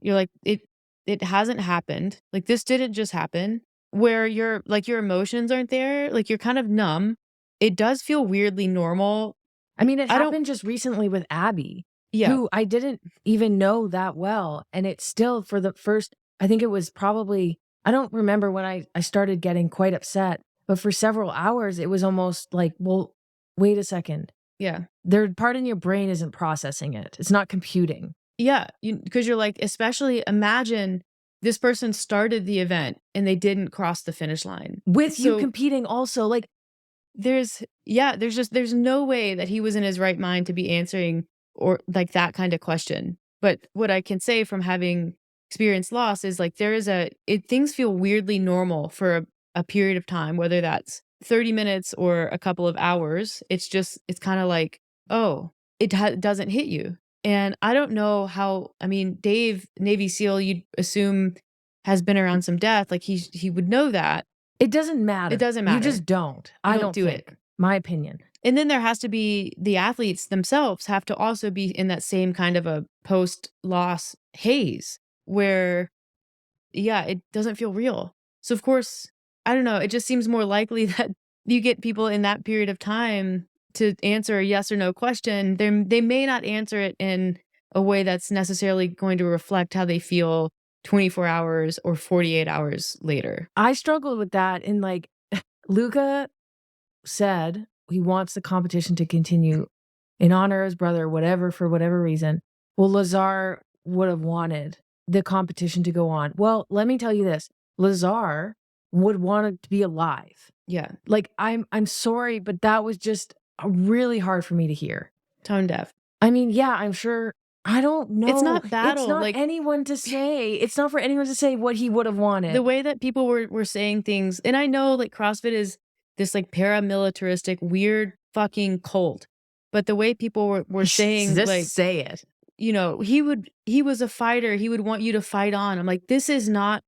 You're like, it hasn't happened. Like this didn't just happen. Where your emotions aren't there. Like you're kind of numb. It does feel weirdly normal. I mean, it happened just recently with Abby, who I didn't even know that well. And it's still for the first, I think it was probably, I don't remember when I started getting quite upset, but for several hours, it was almost like, well, wait a second. Yeah. Their part in your brain isn't processing it. It's not computing. Yeah. Because you're like, especially imagine this person started the event and they didn't cross the finish line. With you competing also, like, there's no way that he was in his right mind to be answering or like that kind of question. But what I can say from having experienced loss is like things feel weirdly normal for a period of time, whether that's 30 minutes or a couple of hours. It's kind of like, oh, it doesn't hit you. And I don't know how, I mean, Dave, Navy SEAL, you'd assume has been around some death. Like he would know that. It doesn't matter. It doesn't matter. You just don't. I don't do it. My opinion. And then there has to be the athletes themselves have to also be in that same kind of a post-loss haze where, yeah, it doesn't feel real. So of course, I don't know. It just seems more likely that you get people in that period of time to answer a yes or no question. They may not answer it in a way that's necessarily going to reflect how they feel 24 hours or 48 hours later. I struggled with that. And like Luca said, he wants the competition to continue in honor of his brother, whatever, for whatever reason. Well, Lazar would have wanted the competition to go on. Well, let me tell you this. Lazar would want it to be alive. Yeah. Like, I'm sorry, but that was just really hard for me to hear. Tone deaf. I mean, yeah, I'm sure. I don't know. It's not battle. It's not anyone to say. It's not for anyone to say what he would have wanted. The way that people were saying things, and I know like CrossFit is this like paramilitaristic, weird fucking cult. But the way people were saying, Just like, say it. you know, he was a fighter. He would want you to fight on. I'm like, this is not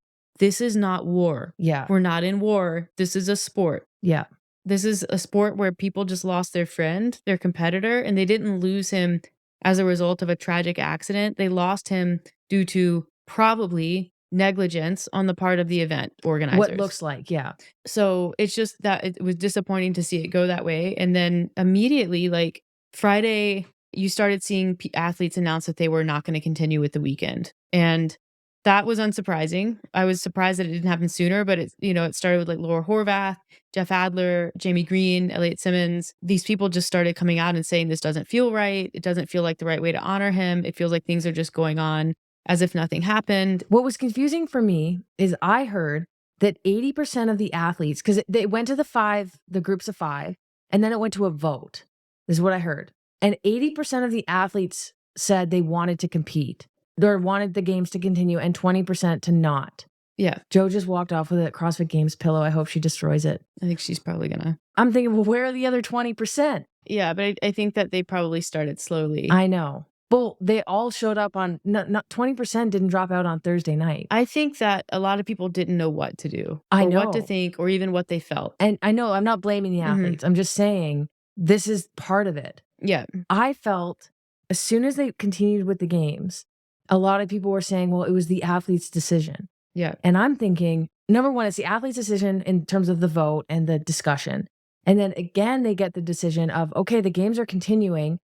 war. Yeah. We're not in war. This is a sport. Yeah. This is a sport where people just lost their friend, their competitor, and they didn't lose him as a result of a tragic accident. They lost him due to probably negligence on the part of the event organizers. What looks like, yeah. So it's just that it was disappointing to see it go that way. And then immediately, like Friday, you started seeing athletes announce that they were not going to continue with the weekend. And that was unsurprising. I was surprised that it didn't happen sooner, but it started with like Laura Horvath, Jeff Adler, Jamie Green, Elliot Simmons. These people just started coming out and saying, this doesn't feel right. It doesn't feel like the right way to honor him. It feels like things are just going on as if nothing happened. What was confusing for me is I heard that 80% of the athletes, because they went to the groups of 5, and then it went to a vote. This is what I heard. And 80% of the athletes said they wanted to compete or wanted the games to continue, and 20% to not. Yeah. Joe just walked off with a CrossFit Games pillow. I hope she destroys it. I think she's probably gonna. I'm thinking, well, where are the other 20%? Yeah, but I think that they probably started slowly. I know. Well, they all showed up on, not 20% didn't drop out on Thursday night. I think that a lot of people didn't know what to do. I or know. what to think, or even what they felt. And I know, I'm not blaming the athletes. I'm just saying this is part of it. Yeah. I felt as soon as they continued with the games, a lot of people were saying, well, it was the athlete's decision. Yeah. And I'm thinking, number one, it's the athlete's decision in terms of the vote and the discussion. And then again, they get the decision of, okay, the games are continuing.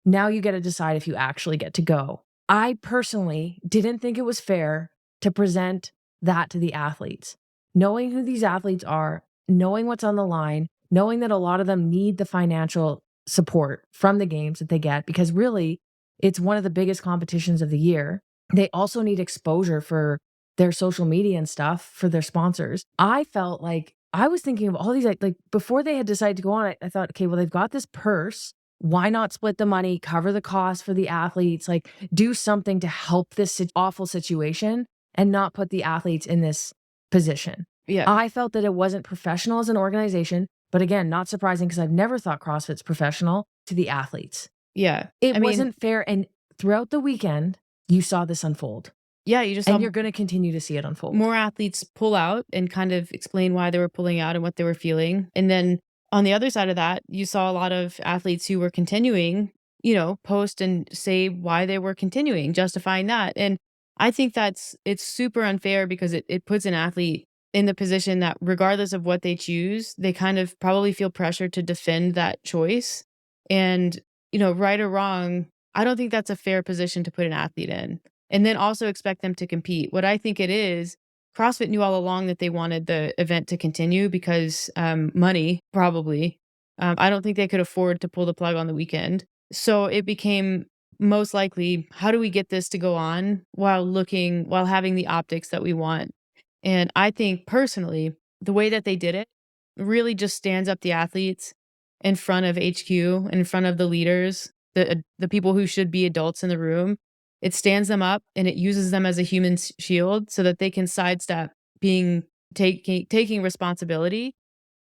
Now you get to decide if you actually get to go. I personally didn't think it was fair to present that to the athletes. Knowing who these athletes are, knowing what's on the line, knowing that a lot of them need the financial support from the games that they get, because really it's one of the biggest competitions of the year. They also need exposure for their social media and stuff for their sponsors. I felt like I was thinking of all these, like before they had decided to go on, I thought, okay, well, they've got this purse. Why not split the money, cover the cost for the athletes, like do something to help this awful situation and not put the athletes in this position. Yeah. I felt that it wasn't professional as an organization, but again, not surprising because I've never thought CrossFit's professional to the athletes. Yeah. It wasn't fair. And throughout the weekend, you saw this unfold. Yeah, you just and saw you're going to continue to see it unfold. More athletes pull out and kind of explain why they were pulling out and what they were feeling. And then on the other side of that, you saw a lot of athletes who were continuing, post and say why they were continuing, justifying that. And I think it's super unfair because it puts an athlete in the position that regardless of what they choose, they kind of probably feel pressure to defend that choice. And, right or wrong, I don't think that's a fair position to put an athlete in. And then also expect them to compete. What I think it is, CrossFit knew all along that they wanted the event to continue because money, probably. I don't think they could afford to pull the plug on the weekend. So it became most likely, how do we get this to go on while having the optics that we want? And I think personally, the way that they did it really just stands up the athletes in front of HQ, in front of the leaders, the people who should be adults in the room. It stands them up and it uses them as a human shield so that they can sidestep taking responsibility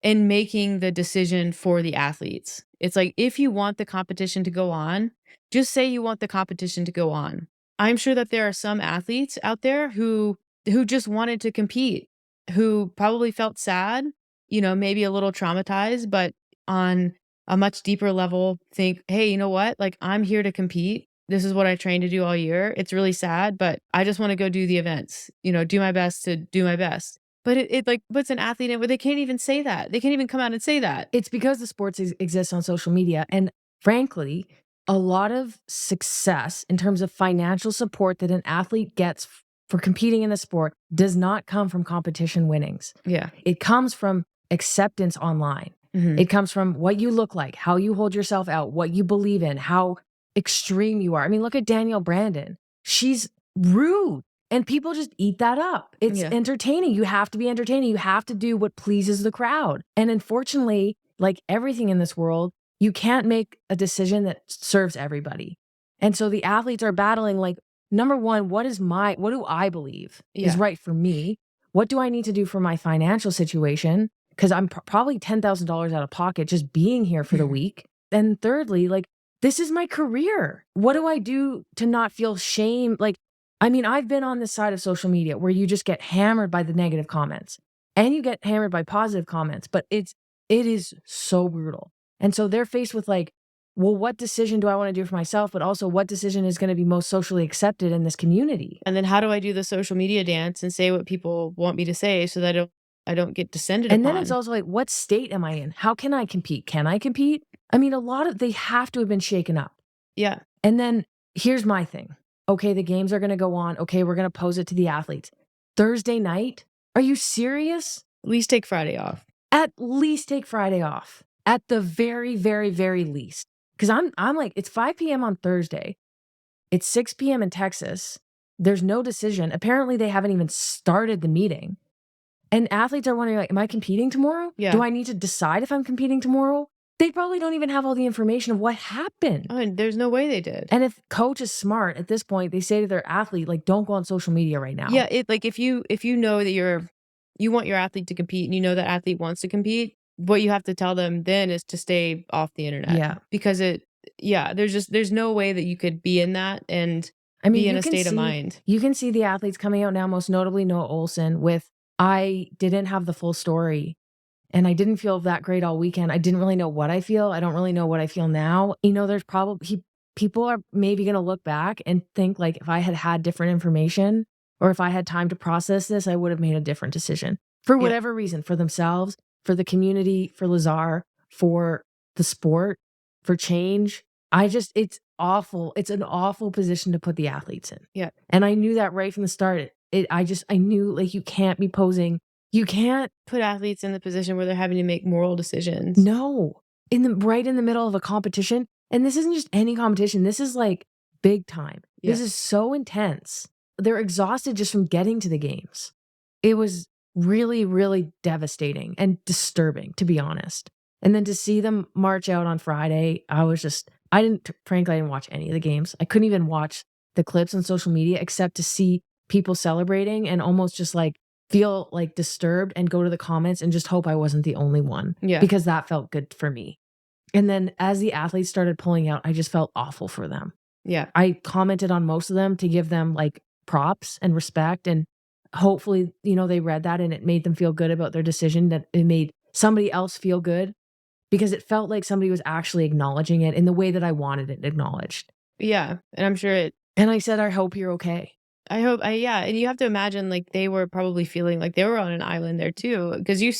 and making the decision for the athletes. It's like, if you want the competition to go on, just say you want the competition to go on. I'm sure that there are some athletes out there who just wanted to compete, who probably felt sad, maybe a little traumatized, but on a much deeper level think, hey, you know what? Like, I'm here to compete. This is what I trained to do all year. It's really sad, but I just want to go do the events, do my best to do my best. But it like puts an athlete in where they can't even say that. They can't even come out and say that. It's because the sports exist on social media. And frankly, a lot of success in terms of financial support that an athlete gets for competing in the sport does not come from competition winnings. Yeah. It comes from acceptance online. Mm-hmm. It comes from what you look like, how you hold yourself out, what you believe in, how extreme you are. I mean, look at Danielle Brandon. She's rude and people just eat that up. It's entertaining. You have to be entertaining. You have to do what pleases the crowd. And unfortunately, like everything in this world, you can't make a decision that serves everybody. And so the athletes are battling like, number one, what do I believe is right for me? What do I need to do for my financial situation? Because I'm probably $10,000 out of pocket just being here for the week. And thirdly, like, this is my career. What do I do to not feel shame? Like, I mean, I've been on this side of social media where you just get hammered by the negative comments and you get hammered by positive comments, but it is so brutal. And so they're faced with like, well, what decision do I want to do for myself? But also what decision is going to be most socially accepted in this community? And then how do I do the social media dance and say what people want me to say so that I don't get descended And upon? then it's also like, what state am I in? How can I compete? Can I compete? I mean, they have to have been shaken up. Yeah. And then here's my thing. Okay, the games are going to go on. Okay, we're going to pose it to the athletes. Thursday night? Are you serious? At least take Friday off. At least take Friday off. At the very, very, very least. Because I'm like, it's 5 p.m. on Thursday. It's 6 p.m. in Texas. There's no decision. Apparently, they haven't even started the meeting. And athletes are wondering, like, am I competing tomorrow? Yeah. Do I need to decide if I'm competing tomorrow? They probably don't even have all the information of what happened. Oh, and there's no way they did. And if coach is smart at this point, they say to their athlete, like, don't go on social media right now. Yeah, like if you know that you want your athlete to compete and you know that athlete wants to compete, what you have to tell them then is to stay off the internet. Yeah. Because there's no way that you could be in that and be in a state of mind. You can see the athletes coming out now, most notably Noah Olson, with, I didn't have the full story. And I didn't feel that great all weekend. I didn't really know what I feel. I don't really know what I feel now. You know, there's probably, people are maybe going to look back and think like, if I had different information or if I had time to process this, I would have made a different decision for whatever reason, for themselves, for the community, for Lazar, for the sport, for change. It's awful. It's an awful position to put the athletes in. Yeah. And I knew that right from the start. I knew like, you can't be posing. You can't put athletes in the position where they're having to make moral decisions. No, right in the middle of a competition. And this isn't just any competition. This is like big time. Yeah. This is so intense. They're exhausted just from getting to the games. It was really, really devastating and disturbing, to be honest. And then to see them march out on Friday, frankly, I didn't watch any of the games. I couldn't even watch the clips on social media except to see people celebrating and almost just like feel like disturbed and go to the comments and just hope I wasn't the only one. Yeah. Because that felt good for me. And then as the athletes started pulling out, I just felt awful for them. Yeah. I commented on most of them to give them like props and respect. And hopefully, they read that and it made them feel good about their decision, that it made somebody else feel good, because it felt like somebody was actually acknowledging it in the way that I wanted it acknowledged. Yeah. And I'm sure And I said, I hope you're okay. And you have to imagine like they were probably feeling like they were on an island there too. Because you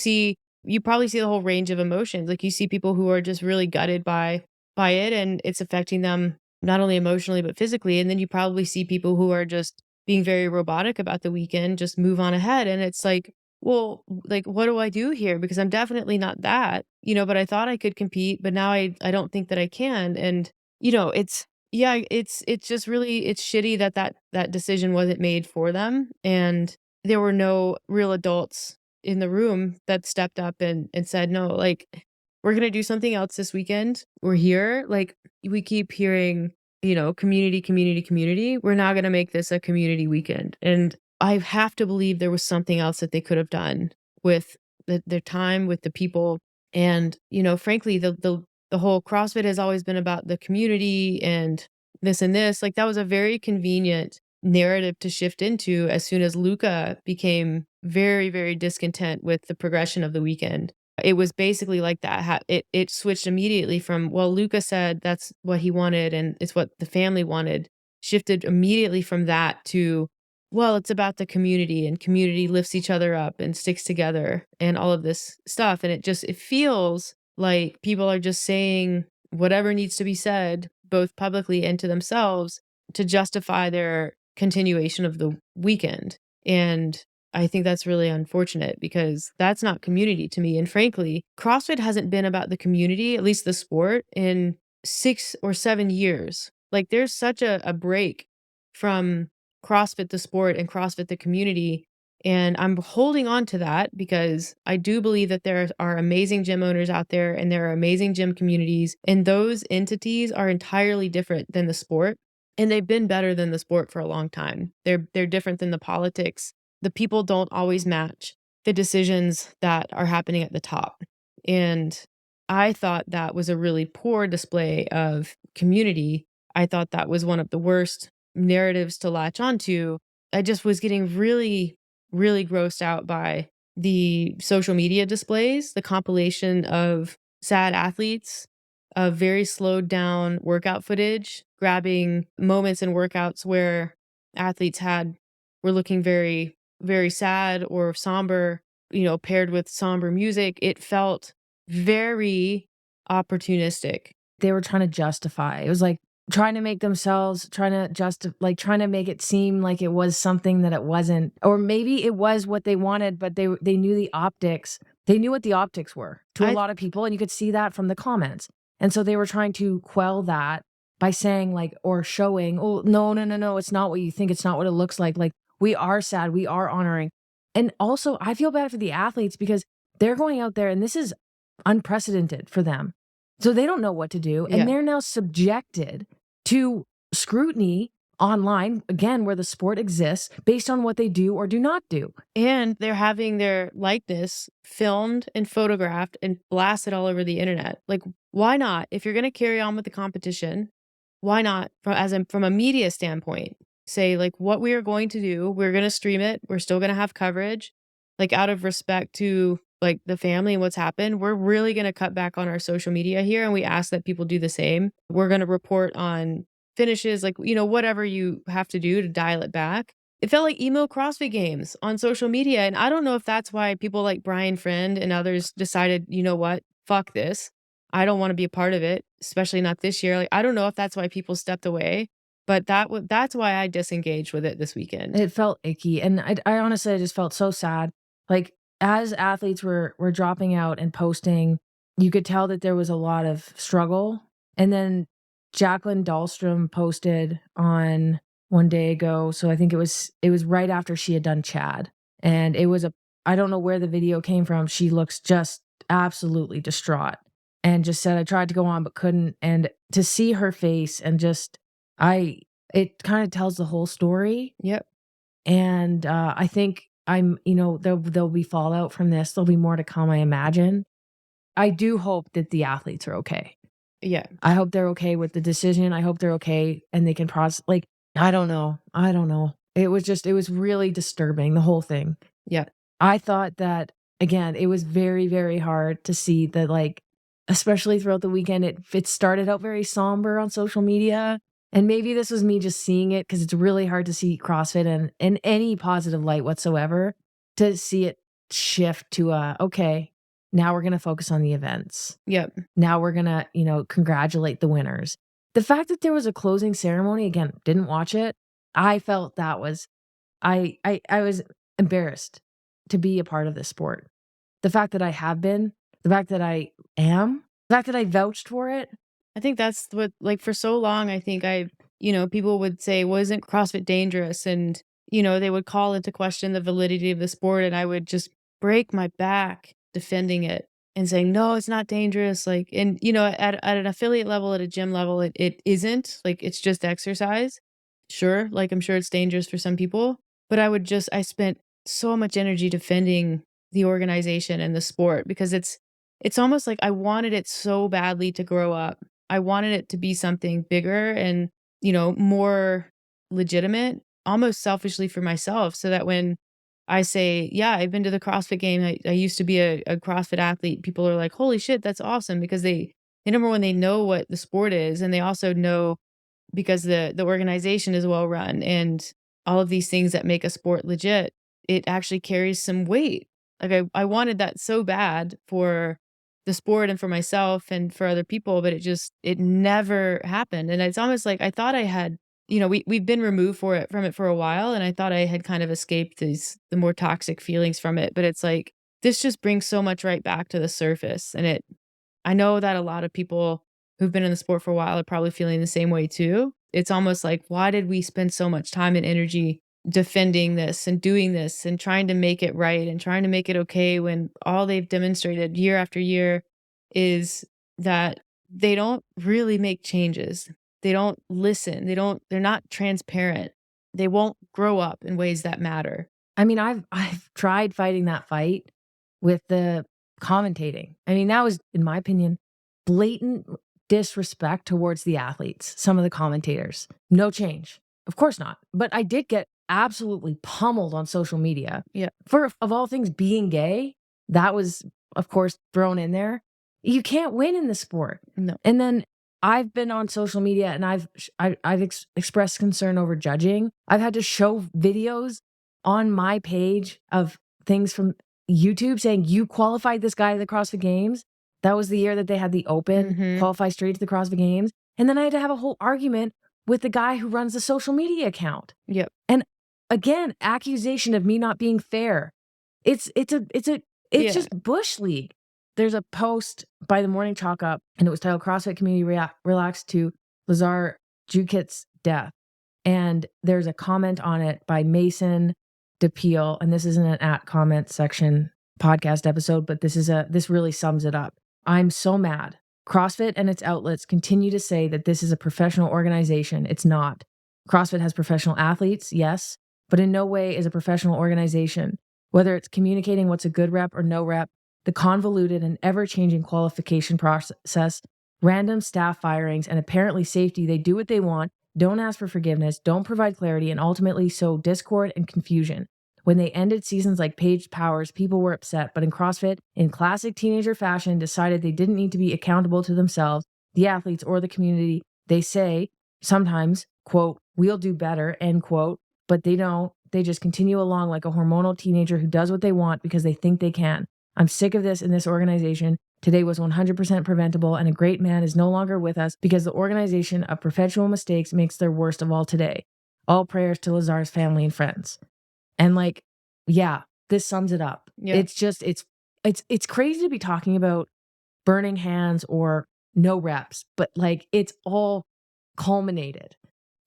probably see the whole range of emotions. Like you see people who are just really gutted by it and it's affecting them not only emotionally, but physically. And then you probably see people who are just being very robotic about the weekend, just move on ahead. And it's like, well, like, what do I do here? Because I'm definitely not that, but I thought I could compete, but now I don't think that I can. And, it's just really, it's shitty that decision wasn't made for them. And there were no real adults in the room that stepped up and said, no, like, we're going to do something else this weekend. We're here. Like we keep hearing, community, community, community. We're now going to make this a community weekend. And I have to believe there was something else that they could have done with their time, with the people. And, frankly, the whole CrossFit has always been about the community and this and this. Like that was a very convenient narrative to shift into as soon as Luka became very, very discontent with the progression of the weekend. It was basically like that. It switched immediately from, well, Luka said that's what he wanted and it's what the family wanted, shifted immediately from that to, well, it's about the community and community lifts each other up and sticks together and all of this stuff. And it feels like people are just saying whatever needs to be said, both publicly and to themselves, to justify their continuation of the weekend. And I think that's really unfortunate because that's not community to me. And frankly, CrossFit hasn't been about the community, at least the sport, in 6 or 7 years. Like there's such a break from CrossFit the sport and CrossFit the community. And I'm holding on to that because I do believe that there are amazing gym owners out there and there are amazing gym communities. And those entities are entirely different than the sport. And they've been better than the sport for a long time. They're different than the politics. The people don't always match the decisions that are happening at the top. And I thought that was a really poor display of community. I thought that was one of the worst narratives to latch onto. I just was getting really, really grossed out by the social media displays, the compilation of sad athletes, of very slowed down workout footage, grabbing moments in workouts where athletes were looking very, very sad or somber, paired with somber music. It felt very opportunistic. They were trying to justify. It was like trying to make themselves, trying to make it seem like it was something that it wasn't. Or maybe it was what they wanted, but they knew the optics. They knew what the optics were to a lot of people, and you could see that from the comments. And so they were trying to quell that by saying or showing, oh, no, it's not what you think. It's not what it looks like. Like, we are sad. We are honoring. And also, I feel bad for the athletes because they're going out there and this is unprecedented for them. So they don't know what to do. And they're now subjected to scrutiny online, again, where the sport exists, based on what they do or do not do. And they're having their likeness filmed and photographed and blasted all over the internet. Like, why not? If you're going to carry on with the competition, why not, from a media standpoint, say, like, what we are going to do, we're going to stream it. We're still going to have coverage, like, out of respect to like the family and what's happened. We're really going to cut back on our social media here. And we ask that people do the same. We're going to report on finishes, like, whatever you have to do to dial it back. It felt like emo CrossFit games on social media. And I don't know if that's why people like Brian Friend and others decided, you know what, fuck this. I don't want to be a part of it, especially not this year. Like, I don't know if that's why people stepped away, but that's why I disengaged with it this weekend. It felt icky. And I honestly, I just felt so sad. Like, as athletes were dropping out and posting, you could tell that there was a lot of struggle. And then Jacqueline Dahlstrom posted on one day ago. So I think it was right after she had done Chad. And it was I don't know where the video came from. She looks just absolutely distraught and just said, I tried to go on, but couldn't. And to see her face and just, it kind of tells the whole story. Yep. And I think there'll be fallout from this. There'll be more to come, I imagine. I do hope that the athletes are okay. Yeah. I hope they're okay with the decision. I hope they're okay and they can process. Like, I don't know. It was really disturbing, the whole thing. Yeah. I thought that, again, it was very, very hard to see that, like, especially throughout the weekend, it started out very somber on social media. And maybe this was me just seeing it because it's really hard to see CrossFit in any positive light whatsoever, to see it shift to okay, now we're going to focus on the events. Yep. Now we're going to, congratulate the winners. The fact that there was a closing ceremony, again, didn't watch it. I felt that was, I was embarrassed to be a part of this sport. The fact that I have been, the fact that I am, the fact that I vouched for it. I think that's what, like, for so long, I think people would say, well, isn't CrossFit dangerous? And, they would call into question the validity of the sport. And I would just break my back defending it and saying, no, it's not dangerous. Like, and, at an affiliate level, at a gym level, it isn't. Like, it's just exercise. Sure. Like, I'm sure it's dangerous for some people, but I spent so much energy defending the organization and the sport because it's almost like I wanted it so badly to grow up. I wanted it to be something bigger and, more legitimate, almost selfishly for myself, so that when I say, yeah, I've been to the CrossFit game, I used to be a CrossFit athlete, people are like, holy shit, that's awesome, because they number one, they know what the sport is, and they also know because the organization is well run and all of these things that make a sport legit, it actually carries some weight. Like, I wanted that so bad for the sport and for myself and for other people, but it never happened. And it's almost like I thought I had, we've been removed from it for a while, and I thought I had kind of escaped the more toxic feelings from it. But it's like, this just brings so much right back to the surface. And I know that a lot of people who've been in the sport for a while are probably feeling the same way too. It's almost like, why did we spend so much time and energy defending this and doing this and trying to make it right and trying to make it okay, when all they've demonstrated year after year is that they don't really make changes. They don't listen. They're not transparent. They won't grow up in ways that matter. I mean, I've tried fighting that fight with the commentating. I mean, that was, in my opinion, blatant disrespect towards the athletes, some of the commentators. No change. Of course not. But I did get absolutely pummeled on social media. Yeah. For, of all things, being gay. That was, of course, thrown in there. You can't win in the sport. No. And then I've been on social media and I've expressed concern over judging. I've had to show videos on my page of things from YouTube saying, you qualified this guy to the CrossFit Games. That was the year that they had the open, qualify straight to the CrossFit Games. And then I had to have a whole argument with the guy who runs the social media account. Yep. And again, accusation of me not being fair. It's just Bush League. There's a post by the Morning Chalk Up, and it was titled CrossFit Community Relaxed to Lazar Đukić's Death. And there's a comment on it by Mason DePeel, and this isn't an @comment section podcast episode, but this really sums it up. I'm so mad. CrossFit and its outlets continue to say that this is a professional organization. It's not. CrossFit has professional athletes, yes, but in no way is a professional organization. Whether it's communicating what's a good rep or no rep, the convoluted and ever-changing qualification process, random staff firings, and apparently safety, they do what they want, don't ask for forgiveness, don't provide clarity, and ultimately sow discord and confusion. When they ended seasons like Paige Powers, people were upset, but in CrossFit, in classic teenager fashion, decided they didn't need to be accountable to themselves, the athletes, or the community. They say, sometimes, quote, we'll do better, end quote, but they don't. They just continue along like a hormonal teenager who does what they want because they think they can. I'm sick of this in this organization. Today was 100% preventable, and a great man is no longer with us because the organization of perpetual mistakes makes their worst of all today. All prayers to Lazar's family and friends. And like, yeah, this sums it up. Yeah. It's just, it's crazy to be talking about burning hands or no reps, but like it's all culminated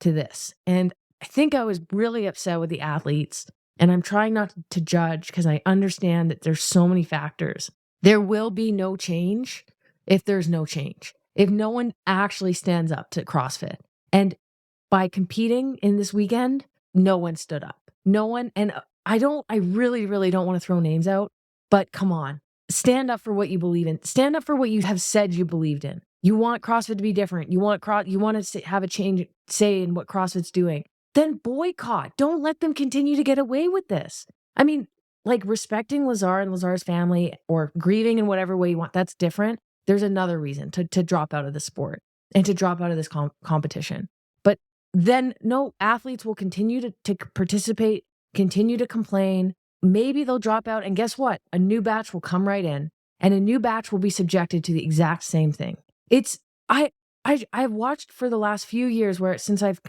to this. And I think I was really upset with the athletes, and I'm trying not to judge because I understand that there's so many factors. There will be no change if there's no change. If no one actually stands up to CrossFit. And by competing in this weekend, no one stood up. No one, and I really, really don't want to throw names out, but come on, stand up for what you believe in. Stand up for what you have said you believed in. You want CrossFit to be different. You want to have a change, say in what CrossFit's doing. Then boycott. Don't let them continue to get away with this. I mean, like respecting Lazar and Lazar's family or grieving in whatever way you want, that's different. There's another reason to drop out of the sport and to drop out of this competition. But then no, athletes will continue to participate, continue to complain. Maybe they'll drop out, and guess what? A new batch will come right in, and a new batch will be subjected to the exact same thing. I've watched for the last few years where since I've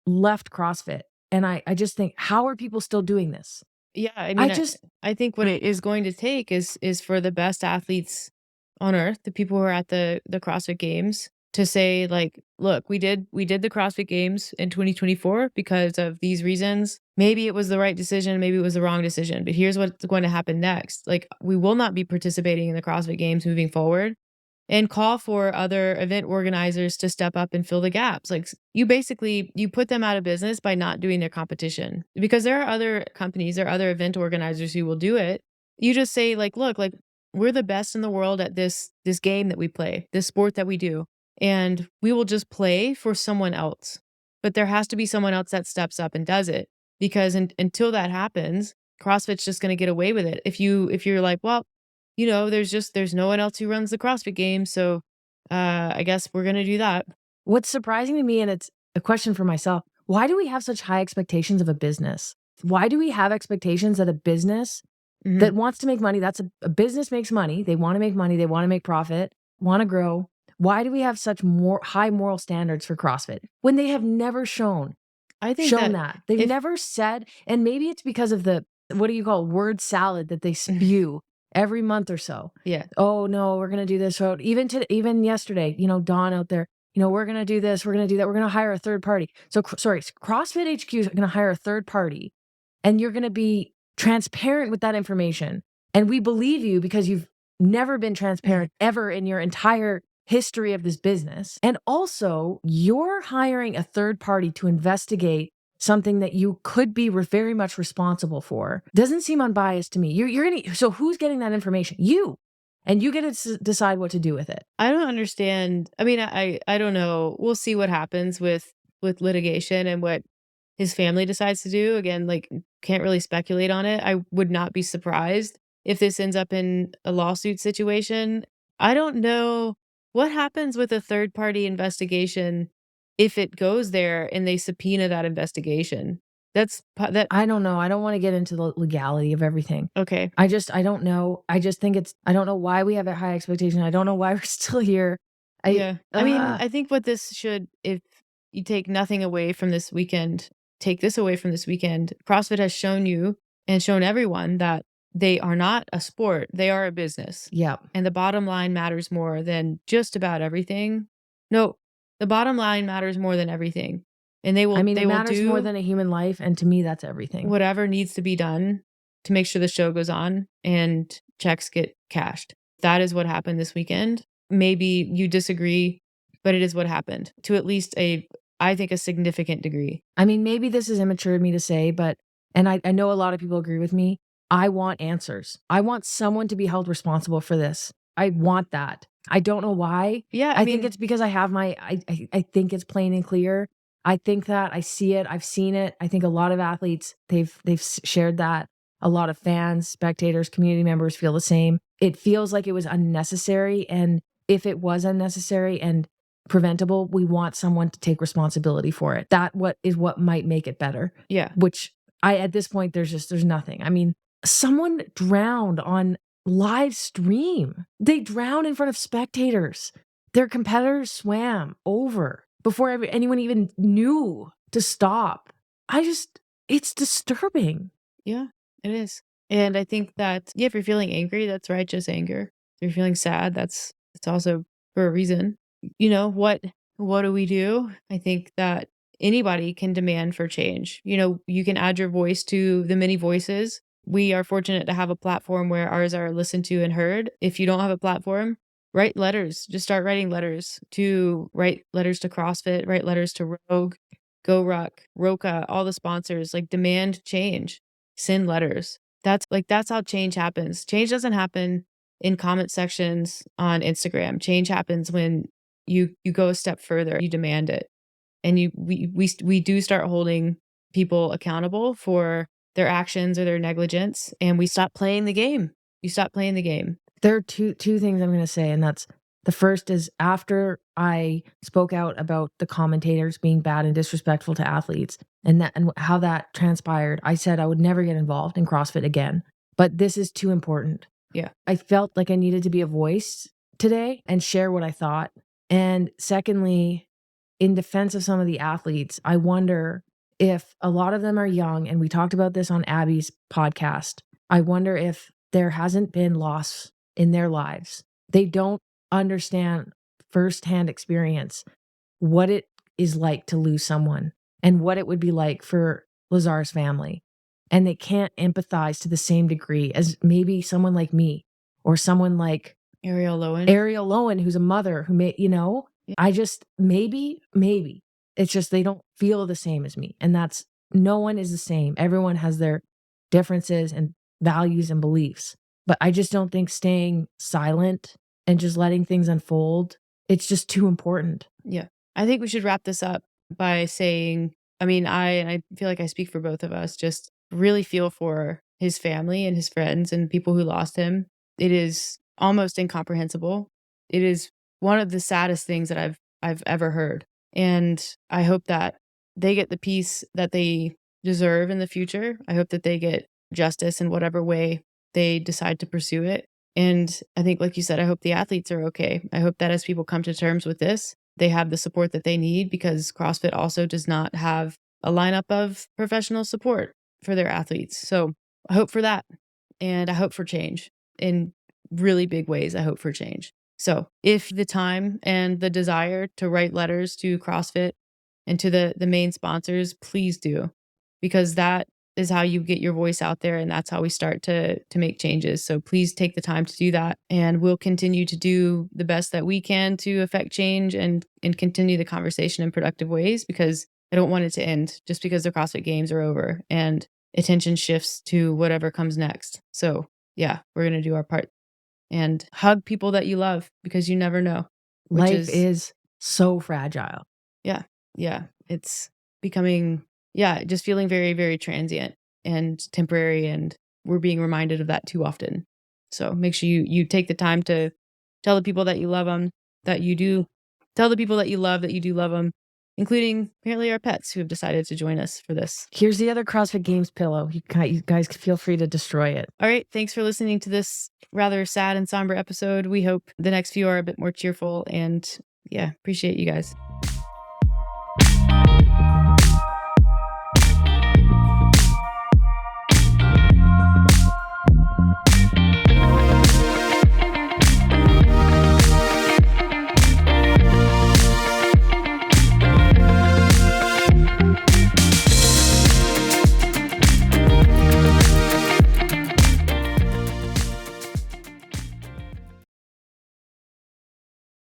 left CrossFit, and I just think, how are people still doing this? Yeah, I mean, I think what it is going to take is for the best athletes on earth, the people who are at the CrossFit Games, to say like, look, we did the CrossFit Games in 2024 because of these reasons. Maybe it was the right decision, maybe it was the wrong decision, but here's what's going to happen next. Like, we will not be participating in the CrossFit Games moving forward, and call for other event organizers to step up and fill the gaps. Like, you put them out of business by not doing their competition, because there are other companies, there are other event organizers who will do it. You just say like, look, like, we're the best in the world at this game that we play, this sport that we do, and we will just play for someone else. But there has to be someone else that steps up and does it, because until that happens, CrossFit's just going to get away with it. If you're like, well, you know, there's no one else who runs the CrossFit Games, so I guess we're going to do that. What's surprising to me, and it's a question for myself, why do we have such high expectations of a business? Why do we have expectations that a business that wants to make money, that's a business makes money, they want to make money, they want to make profit, want to grow. Why do we have such high moral standards for CrossFit when they have never shown that? They've never said, and maybe it's because of the, what do you call, word salad that they spew every month or so. Yeah. Oh no, we're going to do this. So even yesterday, you know, Dawn out there, you know, we're going to do this, we're going to do that. We're going to hire a third party. So CrossFit HQ is going to hire a third party, and you're going to be transparent with that information. And we believe you because you've never been transparent ever in your entire history of this business. And also, you're hiring a third party to investigate something that you could be very much responsible for doesn't seem unbiased to me. So who's getting that information? You. And you get to decide what to do with it. I don't understand. I mean, I don't know. We'll see what happens with litigation and what his family decides to do. Again, like, can't really speculate on it. I would not be surprised if this ends up in a lawsuit situation. I don't know what happens with a third party investigation if it goes there and they subpoena that investigation. That. I don't know. I don't want to get into the legality of everything. Okay. I don't know. I just think I don't know why we have a high expectation. I don't know why we're still here. I mean, I think what this should, if you take nothing away from this weekend, take this away from this weekend. CrossFit has shown you and shown everyone that they are not a sport. They are a business. Yeah. And the bottom line matters more than just about everything. No, the bottom line matters more than everything. And they will, I mean, they it will matters do more than a human life. And to me, that's everything. whatever needs to be done to make sure the show goes on and checks get cashed. That is what happened this weekend. Maybe you disagree, but it is what happened to at least I think, a significant degree. I mean, maybe this is immature of me to say, and I know a lot of people agree with me. I want answers. I want someone to be held responsible for this. I want that. I don't know why. Yeah. I think it's because I have I think it's plain and clear. I think that I see it. I've seen it. I think a lot of athletes, they've shared that. A lot of fans, spectators, community members feel the same. It feels like it was unnecessary. And if it was unnecessary and preventable, we want someone to take responsibility for it. That is what might make it better. Yeah. Which at this point, there's nothing. I mean, someone drowned on live stream. They drowned in front of spectators. Their competitors swam over before anyone even knew to stop. It's disturbing. Yeah, it is. And I think that, if you're feeling angry, that's righteous anger. If you're feeling sad, it's also for a reason. What do we do? I think that anybody can demand for change. You can add your voice to the many voices. We are fortunate to have a platform where ours are listened to and heard. If you don't have a platform, write letters. Just start writing letters to CrossFit, write letters to Rogue, Go Ruck, Roka, all the sponsors. Like, demand change. Send letters. That's how change happens. Change doesn't happen in comment sections on Instagram. Change happens when you go a step further. You demand it, and we do start holding people accountable for their actions or their negligence, and we stop playing the game. You stop playing the game. There are two things I'm going to say, and that's the first is after I spoke out about the commentators being bad and disrespectful to athletes and how that transpired, I said I would never get involved in CrossFit again. But this is too important. Yeah. I felt like I needed to be a voice today and share what I thought. And secondly, in defense of some of the athletes, I wonder if a lot of them are young, and we talked about this on Abby's podcast. I wonder if there hasn't been loss in their lives. They don't understand firsthand experience what it is like to lose someone and what it would be like for Lazar's family. And they can't empathize to the same degree as maybe someone like me or someone like Ariel Lowen, who's a mother who may, I just, maybe it's just, they don't feel the same as me. And no one is the same. Everyone has their differences and values and beliefs. But I just don't think staying silent and just letting things unfold, it's just too important. Yeah. I think we should wrap this up by saying, I feel like I speak for both of us, just really feel for his family and his friends and people who lost him. It is almost incomprehensible. It is one of the saddest things that I've ever heard. And I hope that they get the peace that they deserve in the future. I hope that they get justice in whatever way they decide to pursue it. And I think, like you said, I hope the athletes are okay. I hope that as people come to terms with this, they have the support that they need, because CrossFit also does not have a lineup of professional support for their athletes. So I hope for that. And I hope for change in really big ways. I hope for change. So if the time and the desire to write letters to CrossFit and to the main sponsors, please do, because that is how you get your voice out there, and that's how we start to make changes. So please take the time to do that, and we'll continue to do the best that we can to affect change and continue the conversation in productive ways, because I don't want it to end just because the CrossFit Games are over and attention shifts to whatever comes next. So yeah, we're going to do our part and hug people that you love because you never know. Life is so fragile. Yeah. Yeah. It's becoming, just feeling very, very transient and temporary. And we're being reminded of that too often. So make sure you take the time to tell the people that you love them, that you do. Tell the people that you love that you do love them, including apparently our pets who have decided to join us for this. Here's the other CrossFit Games pillow. You guys feel free to destroy it. All right. Thanks for listening to this rather sad and somber episode. We hope the next few are a bit more cheerful and appreciate you guys.